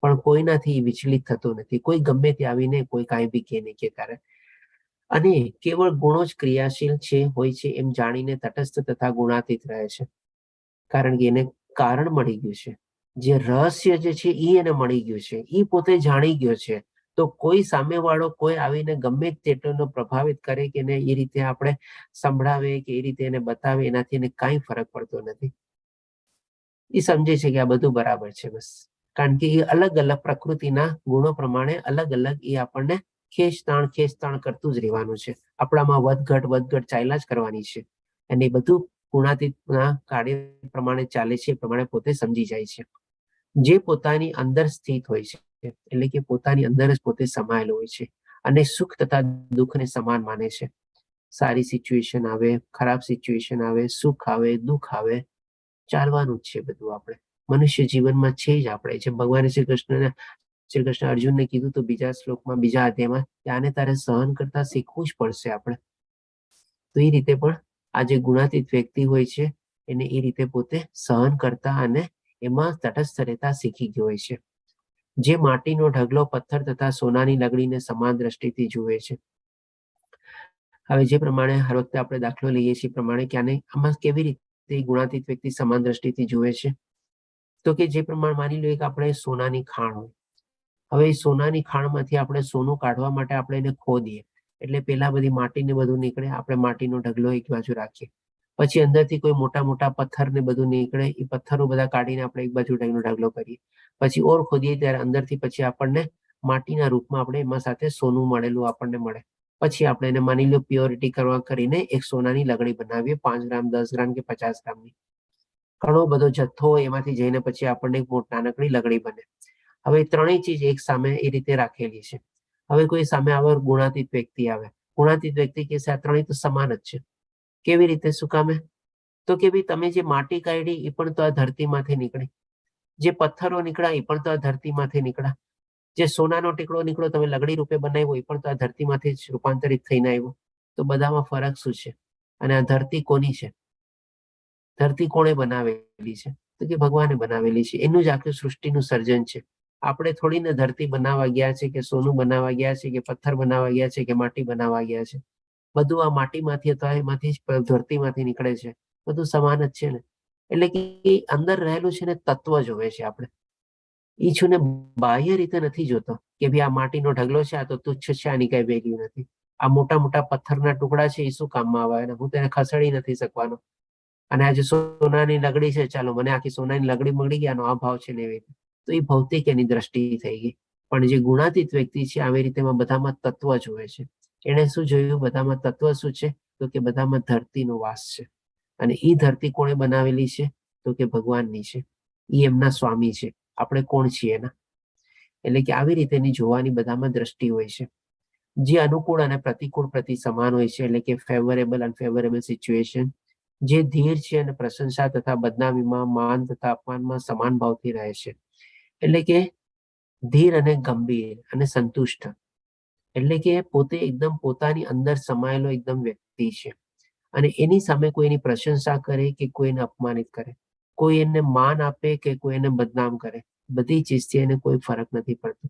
પણ કોઈનાથી વિચલિત થતું નથી. કોઈ ગમે તે આવીને કોઈ કાંઈ બી કે નહીં કે તારે. અને કેવળ ગુણો જ ક્રિયાશીલ છે હોય છે એમ જાણીને તટસ્થ તથા ગુણાતીત રહે છે. કારણ કે એને કારણ મળી ગયું છે, જે રહસ્ય જે છે એ એને મળી ગયું છે, એ પોતે જાણી ગયો છે. તો કોઈ સામેવાળો કોઈ આવીને ગમે તેટલો પ્રભાવિત કરે કે એને એ રીતે આપણે સંભળાવે કે એ રીતે એને બતાવે, એનાથી એને કાંઈ ફરક પડતો નથી. એ સમજે છે કે આ બધું બરાબર છે બસ, કારણ કે એ અલગ અલગ પ્રકૃતિના ગુણો પ્રમાણે અલગ અલગ એ આપણને ખેંચતાણ કરતું જ રહેવાનું છે. આપણામાં વધઘટ ચાલ્યા જ કરવાની છે અને એ બધું ગુણાતીતના કાર્ય પ્રમાણે ચાલે છે, એ પ્રમાણે પોતે સમજી જાય છે. જે પોતાની અંદર સ્થિત હોય છે, એટલે કે પોતાની અંદર જ પોતે સમાયેલો હોય છે અને સુખ તથા દુઃખને સમાન માને છે. સારી સિચ્યુએશન આવે, ખરાબ સિચ્યુએશન આવે, સુખ આવે, દુઃખ આવે, ચાલવાનું જ છે બધું. આપણે મનુષ્ય જીવનમાં છે જ આપણે, જેમ ભગવાન શ્રી કૃષ્ણ અર્જુનને કીધું તો બીજા શ્લોકમાં, બીજા અધ્યાયમાં, આને તારે સહન કરતા શીખવું જ પડશે આપણે. તો એ રીતે પણ આ જે ગુણાતીત વ્યક્તિ હોય છે એને એ રીતે પોતે સહન કરતા અને એમાં તટસ્થ રહેતા શીખી ગયો હોય છે. જે માટીનો ઢગલો પથ્થર તથા સોનાની લગડીને સમાન દ્રષ્ટિથી જુએ છે. હવે જે પ્રમાણે હર વખતે આપણે દાખલો લઈએ છીએ પ્રમાણે કે આમાં કેવી રીતે ગુણાતીત વ્યક્તિ સમાન દ્રષ્ટિથી જુએ છે, તો કે જે પ્રમાણે માની લો કે આપણે સોનાની ખાણ હોય, હવે એ સોનાની ખાણમાંથી આપણે સોનું કાઢવા માટે આપણે એને ખોદીએ, એટલે પેલા બધી માટી ને બધું નીકળે, આપણે માટીનો ઢગલો એક બાજુ રાખીએ, પછી અંદરથી કોઈ મોટા મોટા પથ્થર ને બધું નીકળે, એ પથ્થરો બધા કાઢીને આપણે એક બાજુ ઢગલો કરીએ, પછી ઓર ખોદીએ ત્યારે અંદરથી પછી આપણને માટીના રૂપમાં આપણે એમાં સાથે સોનું મળેલું આપણને મળે. પછી આપણે એને માની લો પ્યોરિટી કરવા કરીને એક સોનાની લગડી બનાવીએ, 5 ગ્રામ, 10 ગ્રામ કે 50 ગ્રામની. ઘણો બધો જથ્થો હોય એમાંથી જઈને પછી આપણને એક નાનકડી લગડી બને. હવે ત્રણેય ચીજ એક સામે એ રીતે રાખેલી છે. હવે કોઈ સામે આવે ગુણાતીત વ્યક્તિ આવે, ગુણાતીત વ્યક્તિ કે આ ત્રણેય તો સમાન જ છે. કેવી રીતે? શું કામે? તો કે ભાઈ તમે જે માટી કાઢી એ પણ તો આ ધરતીમાંથી નીકળી, જે પથ્થરો નીકળ્યા એ પણ તો આ ધરતીમાંથી નીકળ્યા, જે સોનાનો ટીકડો નીકળ્યો તમે લગડી રૂપે બનાવ્યો એ પણ તો આ ધરતીમાંથી જ રૂપાંતરિત થઈને આવ્યો. તો બધામાં ફરક શું છે? અને આ ધરતી કોની છે? ધરતી કોણે બનાવેલી છે? તો કે ભગવાને બનાવેલી છે. એનું જ આખું સૃષ્ટિનું સર્જન છે. આપણે થોડીને ધરતી બનાવવા ગયા છે, કે સોનું બનાવવા ગયા છે, કે પથ્થર બનાવવા ગયા છે, કે માટી બનાવવા ગયા છે. બધું આ માટીમાંથી અથવા એમાંથી જ ધરતીમાંથી નીકળે છે. બધું સમાન જ છે ને. એટલે કે અંદર રહેલું છે ને તત્વ જોવે છે આપણે. એ છું ને બાહ્ય રીતે નથી જોતો કે ભાઈ આ માટીનો ઢગલો છે, આ તો તુચ્છ છે, આની કઈ વેલ્યુ નથી. આ મોટા મોટા પથ્થરના ટુકડા છે, એ શું કામમાં આવે? હું તેને ખસેડી નથી શકવાનો. અને આજે સોનાની લગડી છે, ચાલો મને આખી સોનાની લગડી મળી ગઈ, આનો આ ભાવ છે ને એવી રીતે. તો એ ભૌતિક એની દ્રષ્ટિ થઈ ગઈ. પણ જે ગુણાતીત વ્યક્તિ છે આવી રીતે બધામાં તત્વ જોવે છે. એને શું જોયું? બધામાં તત્વ શું છે? તો કે બધામાં ધરતીનો વાસ છે. અને એ ધરતી કોણે બનાવેલી છે? તો કે ભગવાનની છે. એ એમના સ્વામી છે. આપણે કોણ છીએ એના? એટલે કે આવી રીતે એની જોવાની બધામાં દ્રષ્ટિ હોય છે. જે અનુકૂળ અને પ્રતિકૂળ પ્રતિ સમાન હોય છે, એટલે કે ફેવરેબલ અનફેવરેબલ સિચ્યુએશન. જે ધીર છે અને પ્રશંસા તથા બદનામીમાં, માન તથા અપમાનમાં સમાન ભાવથી રહે છે. એટલે કે ધીર અને ગંભીર અને સંતુષ્ટ. એટલે કે પોતે એકદમ પોતાની અંદર સમાયેલો એકદમ વ્યક્તિ છે. અને એની સામે કોઈની પ્રશંસા કરે કે કોઈને અપમાનિત કરે, કોઈ એને માન આપે કે કોઈ એને બદનામ કરે, બધી ચીજથી એને કોઈ ફરક નથી પડતો.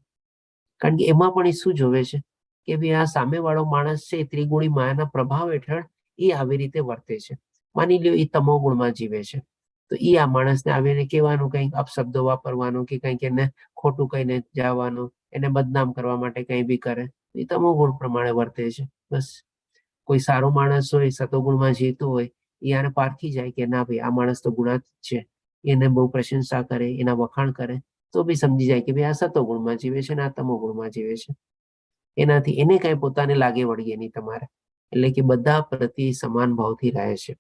કારણ કે એમાં પણ એ શું જોવે છે કે ભાઈ આ સામેવાળો માણસ છે, ત્રિગુણી માયાના પ્રભાવ હેઠળ એ આવી રીતે વર્તે છે. માની લ્યો એ તમો ગુણમાં જીવે છે, તો એ આ માણસને આવીને કહેવાનું, કંઈક અપશબ્દો વાપરવાનું, કે કંઈક એને ખોટું કહીને જવાનું, એને બદનામ કરવા માટે કંઈ બી કરે, એ તમો ગુણ પ્રમાણે વર્તે છે. બસ. કોઈ સારો માણસ હોય, સતોગુણમાં જીવતો હોય, એ આને પારખી જાય કે ના ભાઈ આ માણસ તો ગુણાતીત છે, એને બહુ પ્રશંસા કરે, એના વખાણ કરે, તો બી સમજી જાય કે ભાઈ આ સતોગુણમાં જીવે છે ને આ તમોગુણમાં જીવે છે. એનાથી એને કઈ પોતાને લાગે વળગે નહીં તમારે. એટલે કે બધા પ્રતિ સમાન ભાવથી રહે છે.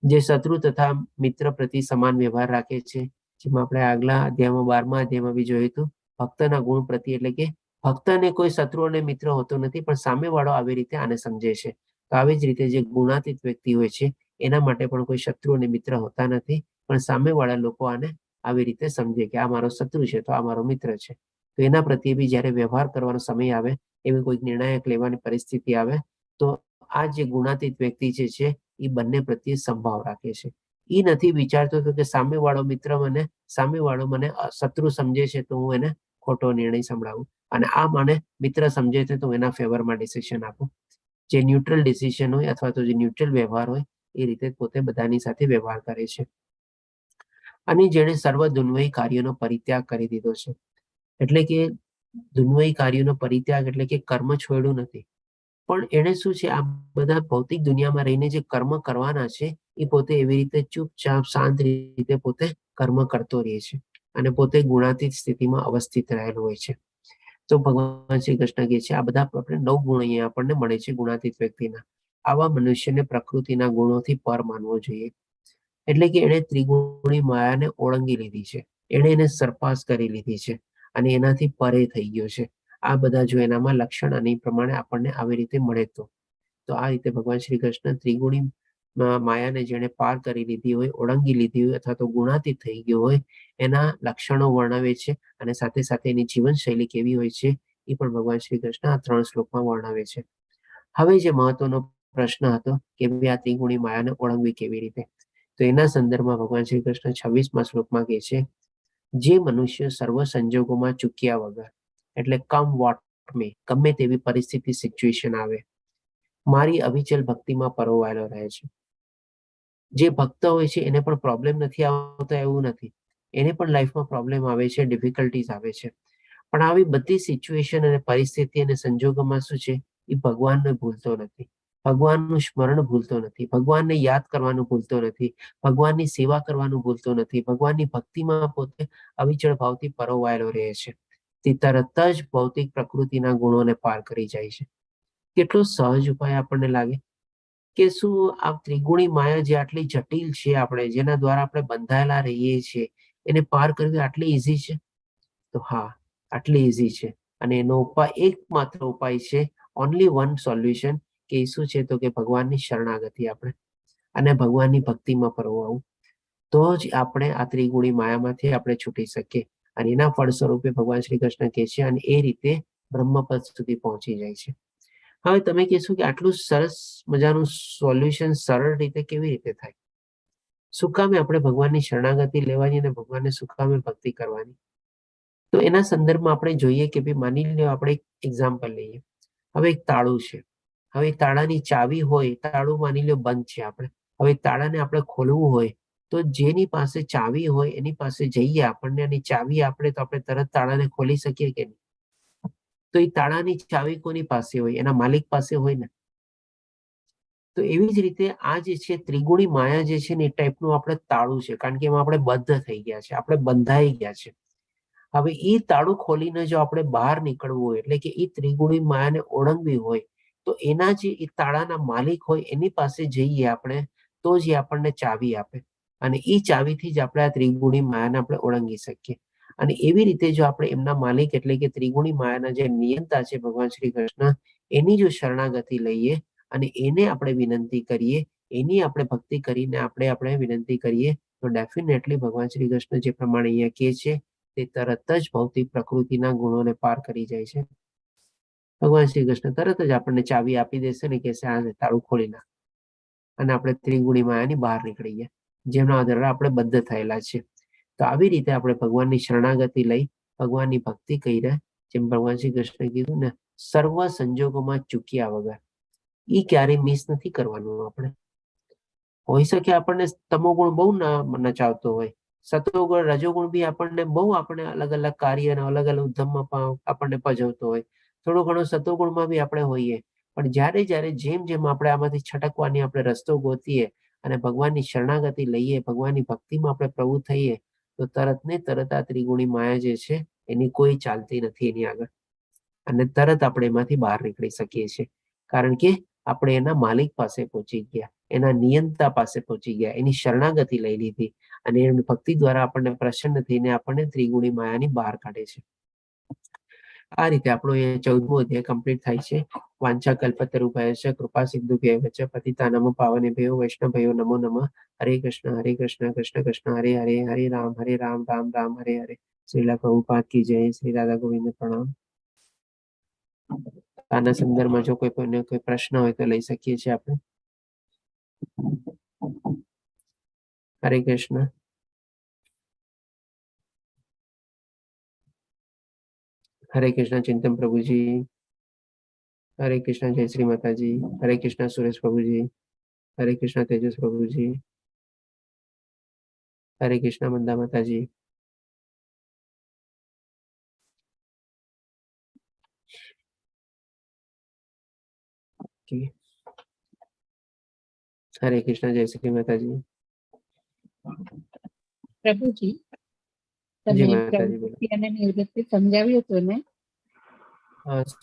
જે શત્રુ તથા મિત્ર પ્રતિ સમાન વ્યવહાર રાખે છે, જેમાં આપણે આગલા અધ્યાયમાં 12મા અધ્યાયમાં બી જોયું હતું, ભક્તના ગુણ પ્રતિ. એટલે કે ભક્તને કોઈ શત્રુ અને મિત્ર હોતો નથી, પણ સામેવાળો આવી રીતે આને સમજે છે. તો આવી જ રીતે જે ગુણાતીત વ્યક્તિ હોય છે એના માટે પણ કોઈ શત્રુ અને મિત્ર હોતા નથી, પણ સામેવાળા લોકો આને આવી રીતે સમજે કે આ મારો શત્રુ છે તો આ મારો મિત્ર છે. તો એના પ્રત્યે બી જ્યારે વ્યવહાર કરવાનો સમય આવે, એવી કોઈક નિર્ણાયક લેવાની પરિસ્થિતિ આવે, તો આ જે ગુણાતીત વ્યક્તિ છે એ બંને પ્રત્યે સંભાવ રાખે છે. એ નથી વિચારતો કે સામેવાળો મિત્ર સામેવાળો મને શત્રુ સમજે છે તો હું એને ખોટો નિર્ણય સંભળાવું, અને આ મને મિત્ર સમજે છે તો એના ફેવરમાં ડિસિઝન આપું. જે ન્યુટ્રલ ડિસિઝન હોય અથવા તો જે ન્યુટ્રલ વ્યવહાર હોય એ રીતે પોતે બધાની સાથે વ્યવહાર કરે છે. અને જેણે સર્વ દુન્વયી કાર્યોનો પરિત્યાગ કરી દીધો છે. એટલે કે દુન્વયી કાર્યોનો પરિત્યાગ એટલે કે કર્મ છોડ્યું નથી, પણ એને શું છે, આ બધા ભૌતિક દુનિયામાં રહીને જે કર્મ કરવાના છે એ પોતે એવી રીતે ચૂપચાપ શાંત રીતે પોતે કર્મ કરતો રહે છે, અને પોતે ગુણાતીત સ્થિતિમાં અવસ્થિત રહેલો હોય છે. તો ભગવાન શ્રી કૃષ્ણ કહે છે આ બધા આપણે 9 ગુણ અહીંયા આપણને મળે છે ગુણાતીત વ્યક્તિના. આવા મનુષ્યને પ્રકૃતિના ગુણોથી પર માનવો જોઈએ. એટલે કે એણે ત્રિગુણી માયાને ઓળંગી લીધી છે, એણે એને સરપાસ કરી લીધી છે, અને એનાથી પરે થઈ ગયો છે. આ બધા જો એનામાં લક્ષણ અને એ પ્રમાણે આપણને આવી રીતે મળે તો આ રીતે ભગવાન શ્રી કૃષ્ણ ત્રિગુણી માયાને જેણે પાર કરી લીધી હોય, ઓળંગી લીધી હોય, અથવા તો ગુણાતીત થઈ ગયો હોય, એના લક્ષણો વર્ણવે છે, અને સાથે સાથે એની જીવનશૈલી કેવી હોય છે એ પણ ભગવાન શ્રી કૃષ્ણ આ 3 શ્લોકમાં વર્ણવે છે. હવે જે મહત્વનો પ્રશ્ન હતો કે આ ત્રિગુણી માયાને ઓળંગવી કેવી રીતે, તો એના સંદર્ભમાં ભગવાન શ્રી કૃષ્ણ 26મા શ્લોકમાં કહે છે, જે મનુષ્ય સર્વ સંજોગોમાં ચૂક્યા વગર, એટલે કમ વોટ મે, ગમે તેવી પરિસ્થિતિ સિચ્યુએશન આવે, મારી અવિચલ ભક્તિમાં પરોવાયેલો રહે છે. જે ભક્ત હોય છે એને પણ પ્રોબ્લેમ નથી આવતો એવું નથી, એને પણ લાઈફમાં પ્રોબ્લેમ આવે છે, ડિફિકલ્ટીઝ આવે છે. પણ આવી બધી સિચ્યુએશન અને પરિસ્થિતિ અને સંજોગોમાં શું છે, એ ભગવાનને ભૂલતો નથી, ભગવાનનું સ્મરણ ભૂલતો નથી, ભગવાનને યાદ કરવાનું ભૂલતો નથી, ભગવાનની સેવા કરવાનું ભૂલતો નથી, ભગવાનની ભક્તિમાં પોતે અવિચળ ભાવથી પરોવાયેલો રહે છે. તે તરત જ ભૌતિક પ્રકૃતિના ગુણોને પાર કરી જાય છે. કેટલો સહજ ઉપાય આપણને લાગે કે શું આ ત્રિગુણી માયા જે આટલી જટિલ છે, આપણે જેના દ્વારા આપણે બંધાયેલા રહીએ છીએ, એને પાર કરવી આટલી ઈઝી છે? તો હા, આટલી ઈઝી છે. અને એનો ઉપાય એકમાત્ર ઉપાય છે, ઓનલી વન સોલ્યુશન, કે એ શું છે, તો કે ભગવાનની શરણાગતિ આપણે અને ભગવાનની ભક્તિમાં પરવાવું, તો જ આપણે આ ત્રિગુણી માયામાંથી આપણે છૂટી શકીએ. અને એના ફળ સ્વરૂપે ભગવાન શ્રી કૃષ્ણ કહે છે, અને એ રીતે બ્રહ્મપદ સુધી પહોંચી જાય છે. હવે તમે કહેશો કે આટલું સરસ મજાનું સોલ્યુશન સરળ રીતે કેવી રીતે થાય? શું કામે આપણે ભગવાનની શરણાગતિ લેવાની અને ભગવાનને શું કામે ભક્તિ કરવાની? તો એના સંદર્ભમાં આપણે જોઈએ કે ભાઈ માની લો, આપણે એક એક્ઝામ્પલ લઈએ. હવે એક તાળું છે, હવે તાળાની ચાવી હોય, તાળું માની લો બંધ છે, આપણે હવે તાળાને આપણે ખોલવું હોય તો જેની પાસે ચાવી હોય એની પાસે જઈએ આપણને, અને ચાવી આપણે તો આપણે તરત તાળાને ખોલી શકીએ કે નહીં? તો એ તાળાની ચાવી કોની પાસે હોય? એના માલિક પાસે હોય ને. તો એવી જ રીતે આ જે છે ત્રિગુણી માયા જે છે ને, એ ટાઈપનું આપણે તાળું છે, કારણ કે એમાં આપણે બદ્ધ થઈ ગયા છે, આપણે બંધાઈ ગયા છે. હવે એ તાળું ખોલીને જો આપણે બહાર નીકળવું હોય, એટલે કે એ ત્રિગુણી માયાને ઓળંગવી હોય, તો એના જે એ તાળાના માલિક હોય એની પાસે જઈએ આપણે, તો જ એ આપણને ચાવી આપે, અને એ ચાવીથી જ આપણે આ ત્રિગુણી માયાને આપણે ઓળંગી શકીએ. અને એવી રીતે જો આપણે એમના માલિક એટલે કે ત્રિગુણી માયાના જે નિયંતા છે ભગવાન શ્રી કૃષ્ણ, એની જો શરણાગતિ લઈએ અને એને આપણે વિનંતી કરીએ, એની આપણે ભક્તિ કરીને આપણે વિનંતી કરીએ, તો ડેફિનેટલી ભગવાન શ્રી કૃષ્ણ જે પ્રમાણે અહીંયા કહે છે, તે તરત જ ભૌતિક પ્રકૃતિના ગુણોને પાર કરી જાય છે. ભગવાન શ્રી કૃષ્ણ તરત જ આપણને ચાવી આપી દેશે ને કહેશે, આ તાળું ખોલી નાખ, અને આપણે ત્રિગુણી માયાની બહાર નીકળીએ, જેના દ્વારા આપણે બદ્ધ થયેલા છે. તો આવી રીતે આપણે ભગવાનની શરણાગતિ લઈ ભગવાનની ભક્તિ કરીને, જેમ ભગવાન શ્રી કૃષ્ણ કીધું ને, સર્વ સંજોગોમાં ચૂક્યા વગર, એ ક્યારેય મિસ નથી કરવાનું. આપણે હોઈ શકે આપણને તમોગુણ બહુ નચાવતો હોય, સતોગુણ રજોગુણ બી આપણને બહુ આપણે અલગ અલગ કાર્ય અને અલગ અલગ ઉદ્યમમાં આપણને પજવતો હોય, થોડો ઘણો સતોગુણમાં બી આપણે હોઈએ. પણ જ્યારે જ્યારે જેમ આપણે આમાંથી છટકવાની આપણે રસ્તો ગોતીએ અને ભગવાનની શરણાગતિ લઈએ, ભગવાનની ભક્તિમાં આપણે પ્રવૃત્ત થઈએ, તો તરત ને તરત આ ત્રિગુણી માયા જે છે એની કોઈ ચાલતી નથી એની આગળ, અને તરત આપણે એમાંથી બહાર નીકળી શકીએ છીએ, કારણ કે આપણે એના માલિક પાસે પહોંચી ગયા, એના નિયંતા પાસે પહોંચી ગયા, એની શરણાગતિ લઈ લીધી, અને એની ભક્તિ દ્વારા આપણને પ્રસન્ન થઈને આપણને ત્રિગુણી માયાની બહાર કાઢે છે. આ રીતે આપણો એ 14મો અધ્યાય કમ્પ્લીટ થાય છે. વાંછા કલ્પતરુભ્યશ્ચ કૃપા સિંધુભ્યૈવ ચ પતિતાનાં પાવનેભ્યો વૈષ્ણવભ્યો નમો નમઃ. હરે કૃષ્ણ કૃષ્ણ કૃષ્ણ હરે હરે, હરે રામ રામ રામ હરે હરે. શ્રીલા પ્રભુપાદ કી જય. શ્રી રાધા ગોવિંદ પ્રણામ. આના સંદર્ભમાં જો કોઈ પ્રશ્ન હોય તો લઈ શકીએ છીએ આપણે. હરે કૃષ્ણ. હરે કૃષ્ણ ચિંતન પ્રભુજી. હરે કૃષ્ણ જય શ્રી માતાજી. હરે કૃષ્ણ સુરેશ પ્રભુજી. હરે કૃષ્ણ તેજસ પ્રભુજી. હરે કૃષ્ણ મંદા માતાજી. હરે કૃષ્ણ જય શ્રી માતાજી. પ્રભુજી, જી તમે માતાજી બોલો. પ્રવૃત્તિ અને નિવૃત્તિ સમજાવ્યું હતું ને?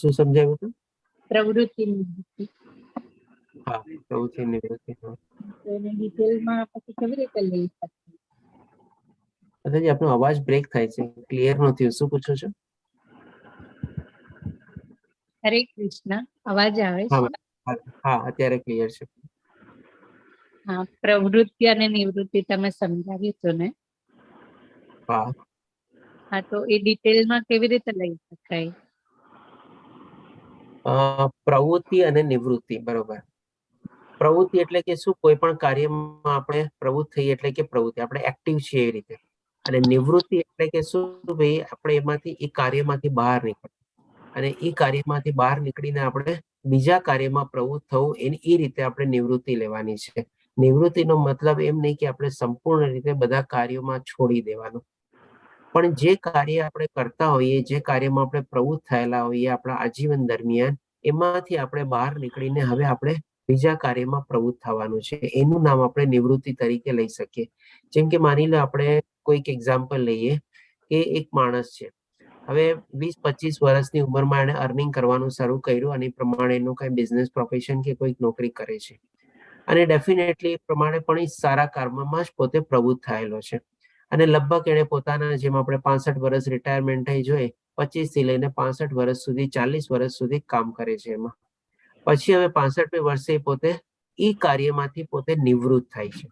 શું સમજાવ્યું હતું? પ્રવૃત્તિ નિવૃત્તિ. હા, પ્રવૃત્તિ નિવૃત્તિ. હા, તો એને ડિટેલમાં પછી કેવી રીતે લઈ શકીએ? માતાજી આપનો અવાજ બ્રેક થાય છે, ક્લિયર નથી. શું પૂછો છો? હરે કૃષ્ણ, અવાજ આવે હા છે? હા, અત્યારે ક્લિયર છે. હા, પ્રવૃત્તિ અને નિવૃત્તિ તમે સમજાવ્યું હતું ને? હા, હા, તો એ ડિટેલમાં કેવી રીતે લઈ શકાય? પ્રવૃત્તિ અને નિવૃત્તિ, બરોબર. પ્રવૃત્તિ એટલે કે શું? કોઈ પણ કાર્યમાં આપણે પ્રવૃત્ત થઈએ એટલે કે પ્રવૃત્તિ, આપણે એક્ટિવ છીએ એ રીતે. અને નિવૃત્તિ એટલે કે શું? ભાઈ આપણે એમાંથી એ કાર્યમાંથી બહાર નીકળવું, અને એ કાર્યમાંથી બહાર નીકળીને આપણે બીજા કાર્યમાં પ્રવૃત્ત થવું, એ રીતે આપણે નિવૃત્તિ લેવાની છે. નિવૃત્તિનો મતલબ એમ નહીં કે આપણે સંપૂર્ણ રીતે બધા કાર્યોમાં છોડી દેવાનું, પણ જે કાર્ય આપણે કરતા હોઈએ, જે કાર્યમાં આપણે પ્રવૃત્ત થયેલા હોઈએ આપણા આજીવન દરમિયાન, એમાંથી આપણે બહાર નીકળીને હવે આપણે બીજા કાર્યમાં પ્રવૃત્ત થવાનું છે. એનું નામ આપણે નિવૃત્તિ તરીકે લઈ શકીએ. જેમ કે માની લો આપણે કોઈક એક્ઝામ્પલ લઈએ કે એક માણસ છે, હવે 20-25 વર્ષની ઉંમરમાં એને અર્નિંગ કરવાનું શરૂ કર્યું અને એ પ્રમાણે એનું કઈ બિઝનેસ પ્રોફેશન કે કોઈક નોકરી કરે છે અને ડેફિનેટલી એ પ્રમાણે પણ એ સારા કામમાં જ પોતે પ્રવૃત્ત થયેલો છે અને લગભગ એને પોતાના, જેમ આપણે 65 વર્ષ રિટાયરમેન્ટ થઈ જોઈએ, 25 થી લઈને 65 વર્ષ સુધી, 40 વર્ષ સુધી કામ કરે છે એમાં. પછી હવે 65 વર્ષે પોતે એ કાર્યમાંથી પોતે નિવૃત્ત થાય છે.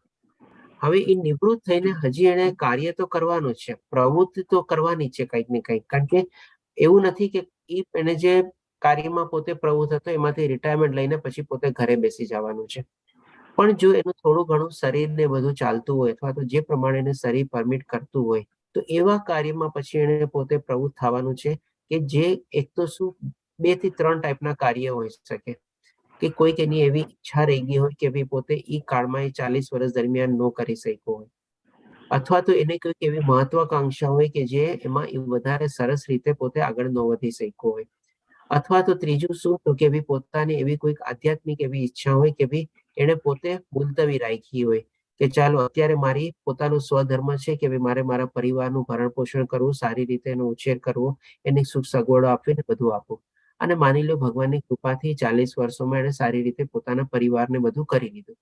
હવે એ નિવૃત્ત થઈને હજી એને કાર્ય તો કરવાનું છે, પ્રવૃત્તિ તો કરવાની છે કંઈક ને કંઈક, કારણ કે એવું નથી કે એને જે કાર્યમાં પોતે પ્રવૃત્ત હતો એમાંથી રિટાયરમેન્ટ લઈને પછી પોતે ઘરે બેસી જવાનું છે. પણ જો એનું થોડું ઘણું શરીરને બધું ચાલતું હોય અથવા તો જે પ્રમાણે એને શરીર પરમિટ કરતું હોય, તો એવા કાર્યમાં પછી એને પોતે પ્રવૃત્ત થવાનું છે કે જે એક તો શું 2 થી 3 ટાઈપના કાર્ય હોઈ શકે કે કોઈક એની એવી ઈચ્છા રહી ગઈ હોય કે ભાઈ પોતે ઈ કાળમાં 40 વર્ષ દરમિયાન ન કરી શક્યો હોય, અથવા તો એને કોઈક એવી મહત્વાકાંક્ષા હોય કે જે એમાં એ વધારે સરસ રીતે પોતે આગળ ન વધી શક્યો હોય, અથવા તો ત્રીજું શું, તો કે ભાઈ પોતાની એવી કોઈક આધ્યાત્મિક એવી ઈચ્છા હોય કે ભાઈ એને પોતે મુલતવી રાખી હોય કે ચાલો અત્યારે મારી પોતાનું સ્વધર્મ છે કે ભાઈ મારે મારા પરિવારનું ભરણ પોષણ કરવું, સારી રીતે એનો ઉછેર કરવો, એની સુખ સગવડો આપીને બધું આપવું. અને માની લો ભગવાનની કૃપાથી 40 વર્ષોમાં એને સારી રીતે પોતાના પરિવારને બધું કરી લીધું.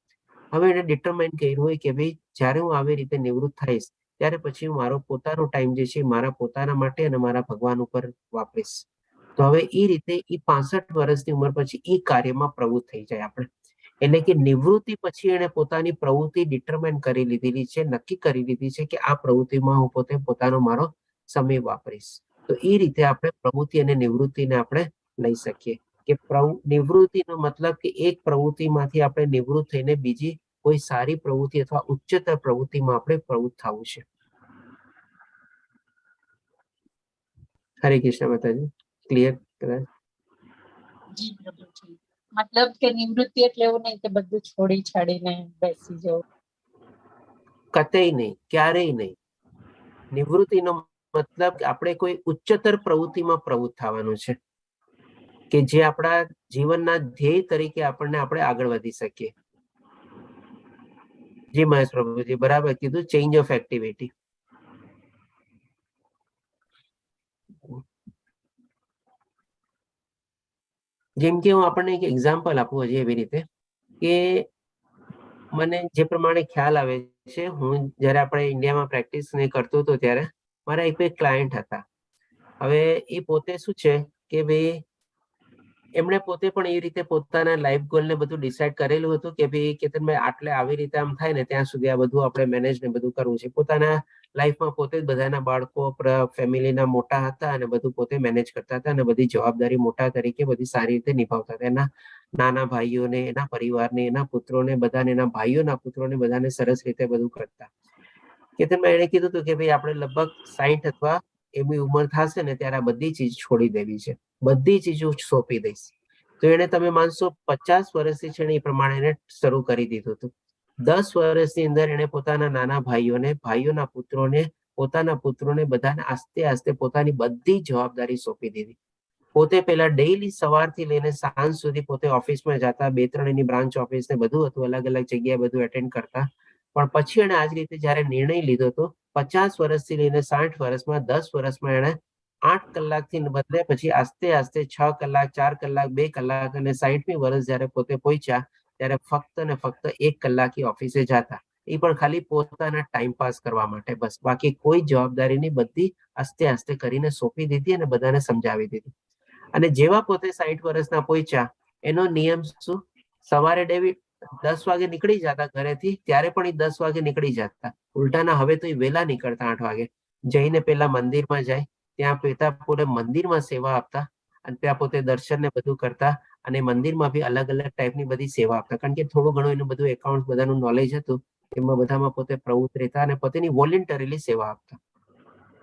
હવે એને ડિટરમાઇન કર્યું હોય કે ભાઈ જ્યારે હું આવી રીતે નિવૃત્ત થઈશ ત્યારે પછી હું મારો પોતાનો ટાઈમ જે છે મારા પોતાના માટે અને મારા ભગવાન ઉપર વાપરીશ. તો હવે એ રીતે એ 65 વર્ષની ઉંમર પછી એ કાર્યમાં પ્રવૃત્ત થઈ જાય આપણે. એટલે કે નિવૃત્તિ પછી એને પોતાની પ્રવૃત્તિ ડિટરમાઇન કરી લીધેલી છે, નક્કી કરી લીધી છે કે આ પ્રવૃત્તિમાં હું પોતે પોતાનો મારો સમય વાપરીશ. તો એ રીતે આપણે પ્રવૃત્તિ અને નિવૃત્તિને આપણે લઈ શકીએ કે નિવૃત્તિનો મતલબ કે એક પ્રવૃત્તિમાંથી આપણે નિવૃત્ત થઈને બીજી કોઈ સારી પ્રવૃત્તિ અથવા ઉચ્ચતર પ્રવૃત્તિમાં આપણે પ્રવૃત્ત થવું છે. હરે કૃષ્ણ માતાજી, ક્લિયર કદાચ? જી પ્રભુજી. મતલબ કે નિવૃત્તિ એટલે એવું નહીં કે બધું છોડી છાડીને બેસી જવું. કતેય નહીં, ક્યારેય નહીં. નિવૃત્તિનો મતલબ આપણે કોઈ ઉચ્ચતર પ્રવૃત્તિમાં પ્રવૃત્ત થવાનું છે કે જે આપણા જીવનના ધ્યેય તરીકે આપણે આગળ વધી શકીએ. જી મહેશ પ્રભુજી, બરાબર કીધું, ચેન્જ ઓફ એક્ટિવિટી. જેમ કે હું આપણને એક એક્ઝામ્પલ આપું હજી એવી રીતે કે મને જે પ્રમાણે ખ્યાલ આવે છે, હું જ્યારે આપણે ઇન્ડિયામાં પ્રેક્ટિસ કરતો હતો ત્યારે મારા એક ક્લાયન્ટ હતા. હવે એ પોતે શું છે કે ભાઈ એમણે પોતે પણ એ રીતે પોતાના લાઈફ ગોલ ને બધું ડિસાઈડ કરેલું હતું કે ભાઈ કેતનભાઈ આટલે આવી રીતે આમ થાય ને ત્યાં સુધી આ બધું આપણે મેનેજ ને બધું કરવું છે. પોતાના લાઈફમાં પોતે જ બધાના બાળકો ફેમિલીના મોટા હતા અને બધું પોતે મેનેજ કરતા હતા અને બધી જવાબદારી મોટા તરીકે બધી સારી રીતે નિભાવતા હતા. એના નાના ભાઈઓને, એના પરિવારને, એના પુત્રોને, બધાને, એના ભાઈઓના પુત્રોને બધાને સરસ રીતે બધું કરતા. કેતનભાઈ એણે કીધું હતું કે ભાઈ આપણે લગભગ 60 અથવા એવી ઉંમર થશે ને ત્યારે આ બધી ચીજ છોડી દેવી છે, બધી ચીજો સોંપી દઈશ. તો એને તમે માનશો 50 વર્ષથી છે એ પ્રમાણે એને શરૂ કરી દીધું હતું. 10 વર્ષની અંદર એને પોતાના નાના ભાઈઓને, ભાઈઓના પુત્રોને, પોતાના પુત્રોને બધાને આસ્તે આસ્તે પોતાની બધી જવાબદારી સોંપી દીધી. પોતે પહેલા ડેઈલી સવારથી લઈને સાંજ સુધી પોતે ઓફિસમાં જતા, 2-3 એની બ્રાન્ચ ઓફિસ ને બધું હતું, અલગ અલગ જગ્યાએ બધું એટેન્ડ કરતા. પણ પછી એને આજ રીતે જયારે નિર્ણય લીધો હતો 50 વર્ષથી લઈને 60 વર્ષમાં 10 વર્ષમાં એને 8 કલાકથી બદલે પછી આસ્તે આસ્તે 6 કલાક, 4 કલાક, 2 કલાક અને 60મી વર્ષ જયારે પોતે પહોંચ્યા ત્યારે ફક્ત ને ફક્ત 1 કલાક ઓફિસે જતા. એ પણ ખાલી પોતાના ટાઈમ પાસ કરવા માટે, બસ. બાકી કોઈ જવાબદારીની બધી આસ્તે આસ્તે કરીને સોંપી દીધી અને બધાને સમજાવી દીધી. અને જેવા પોતે 60 વર્ષના પહોંચ્યા એનો નિયમ શું, સવારે 10 વાગે નીકળી જતા ઘરેથી, ત્યારે પણ એ 10 વાગે નીકળી જતા. ઉલટાના હવે તો એ વહેલા નીકળતા 8 વાગે. જઈને પેલા મંદિરમાં જાય, ત્યાં પેતા પોતે મંદિરમાં સેવા આપતા અને ત્યાં પોતે દર્શન ને બધું કરતા અને મંદિરમાં બી અલગ અલગ ટાઈપની બધી સેવા આપતા. કારણ કે થોડું ઘણું એનું બધું એકાઉન્ટ બધાનું નોલેજ હતું, એમાં બધામાં પોતે પ્રવૃત્ત રહેતા અને પોતેની વોલેન્ટરીલી સેવા આપતા.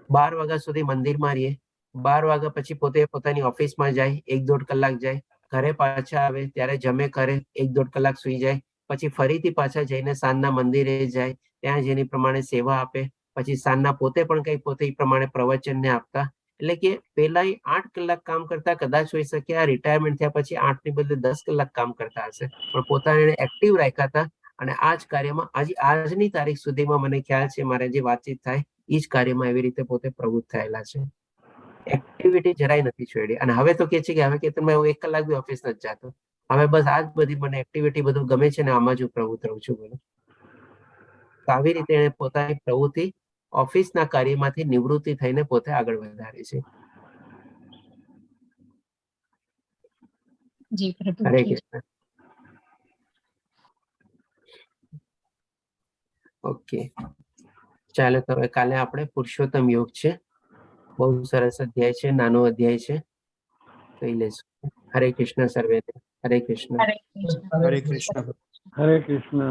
12 વાગ્યા સુધી મંદિરમાં રહીએ, 12 વાગ્યા પછી પોતે પોતાની ઓફિસમાં જાય, 1-1.5 કલાક જાય, ઘરે પાછા આવે ત્યારે જમે કરે, 1-1.5 કલાક સુઈ જાય, પછી ફરીથી પાછા જઈને સાંજના મંદિરે જાય, ત્યાં જેની પ્રમાણે સેવા આપે, પછી સાંજના પોતે પણ કઈ પોતે એ પ્રમાણે પ્રવચન ને આપતા. એટલે કે પેલા 8 કલાક કામ કરતા, કદાચ હોઈ શકે આ રિટાયરમેન્ટ થયા પછી 8 ની બદલે 10 કલાક કામ કરતા હશે, પણ પોતાને એક્ટિવ રાખ્યા હતા. અને આ જ કાર્યમાં આજની તારીખ સુધીમાં મને ખ્યાલ છે મારે જે વાતચીત થાય એ જ કાર્યમાં એવી રીતે પોતે પ્રવૃત્ત થયેલા છે. એક્ટિવિટી જરાય નથી છોડી. અને હવે તો કે છે કે હવે કે તમે 1 કલાક બી ઓફિસ નથી જાતો, હવે બસ આ જ બધી મને એક્ટિવિટી બધું ગમે છે ને આમાં જ હું પ્રવૃત્ત રહું છું બધું. તો આવી રીતે એને પોતાની પ્રવૃત્તિ ઓફિસના કાર્યમાંથી નિવૃત્તિ થઈને પોતે આગળ વધારે છે. જી હરે પ્રભુજી. કૃષ્ણ. ઓકે, ચાલો તો હવે કાલે આપણે પુરુષોત્તમ યોગ છે. બહુ સરસ અધ્યાય છે, નાનો અધ્યાય છે, કહી લેશું. હરે કૃષ્ણ સર્વેને. હરે કૃષ્ણ. હરે કૃષ્ણ. હરે કૃષ્ણ. હરે કૃષ્ણ.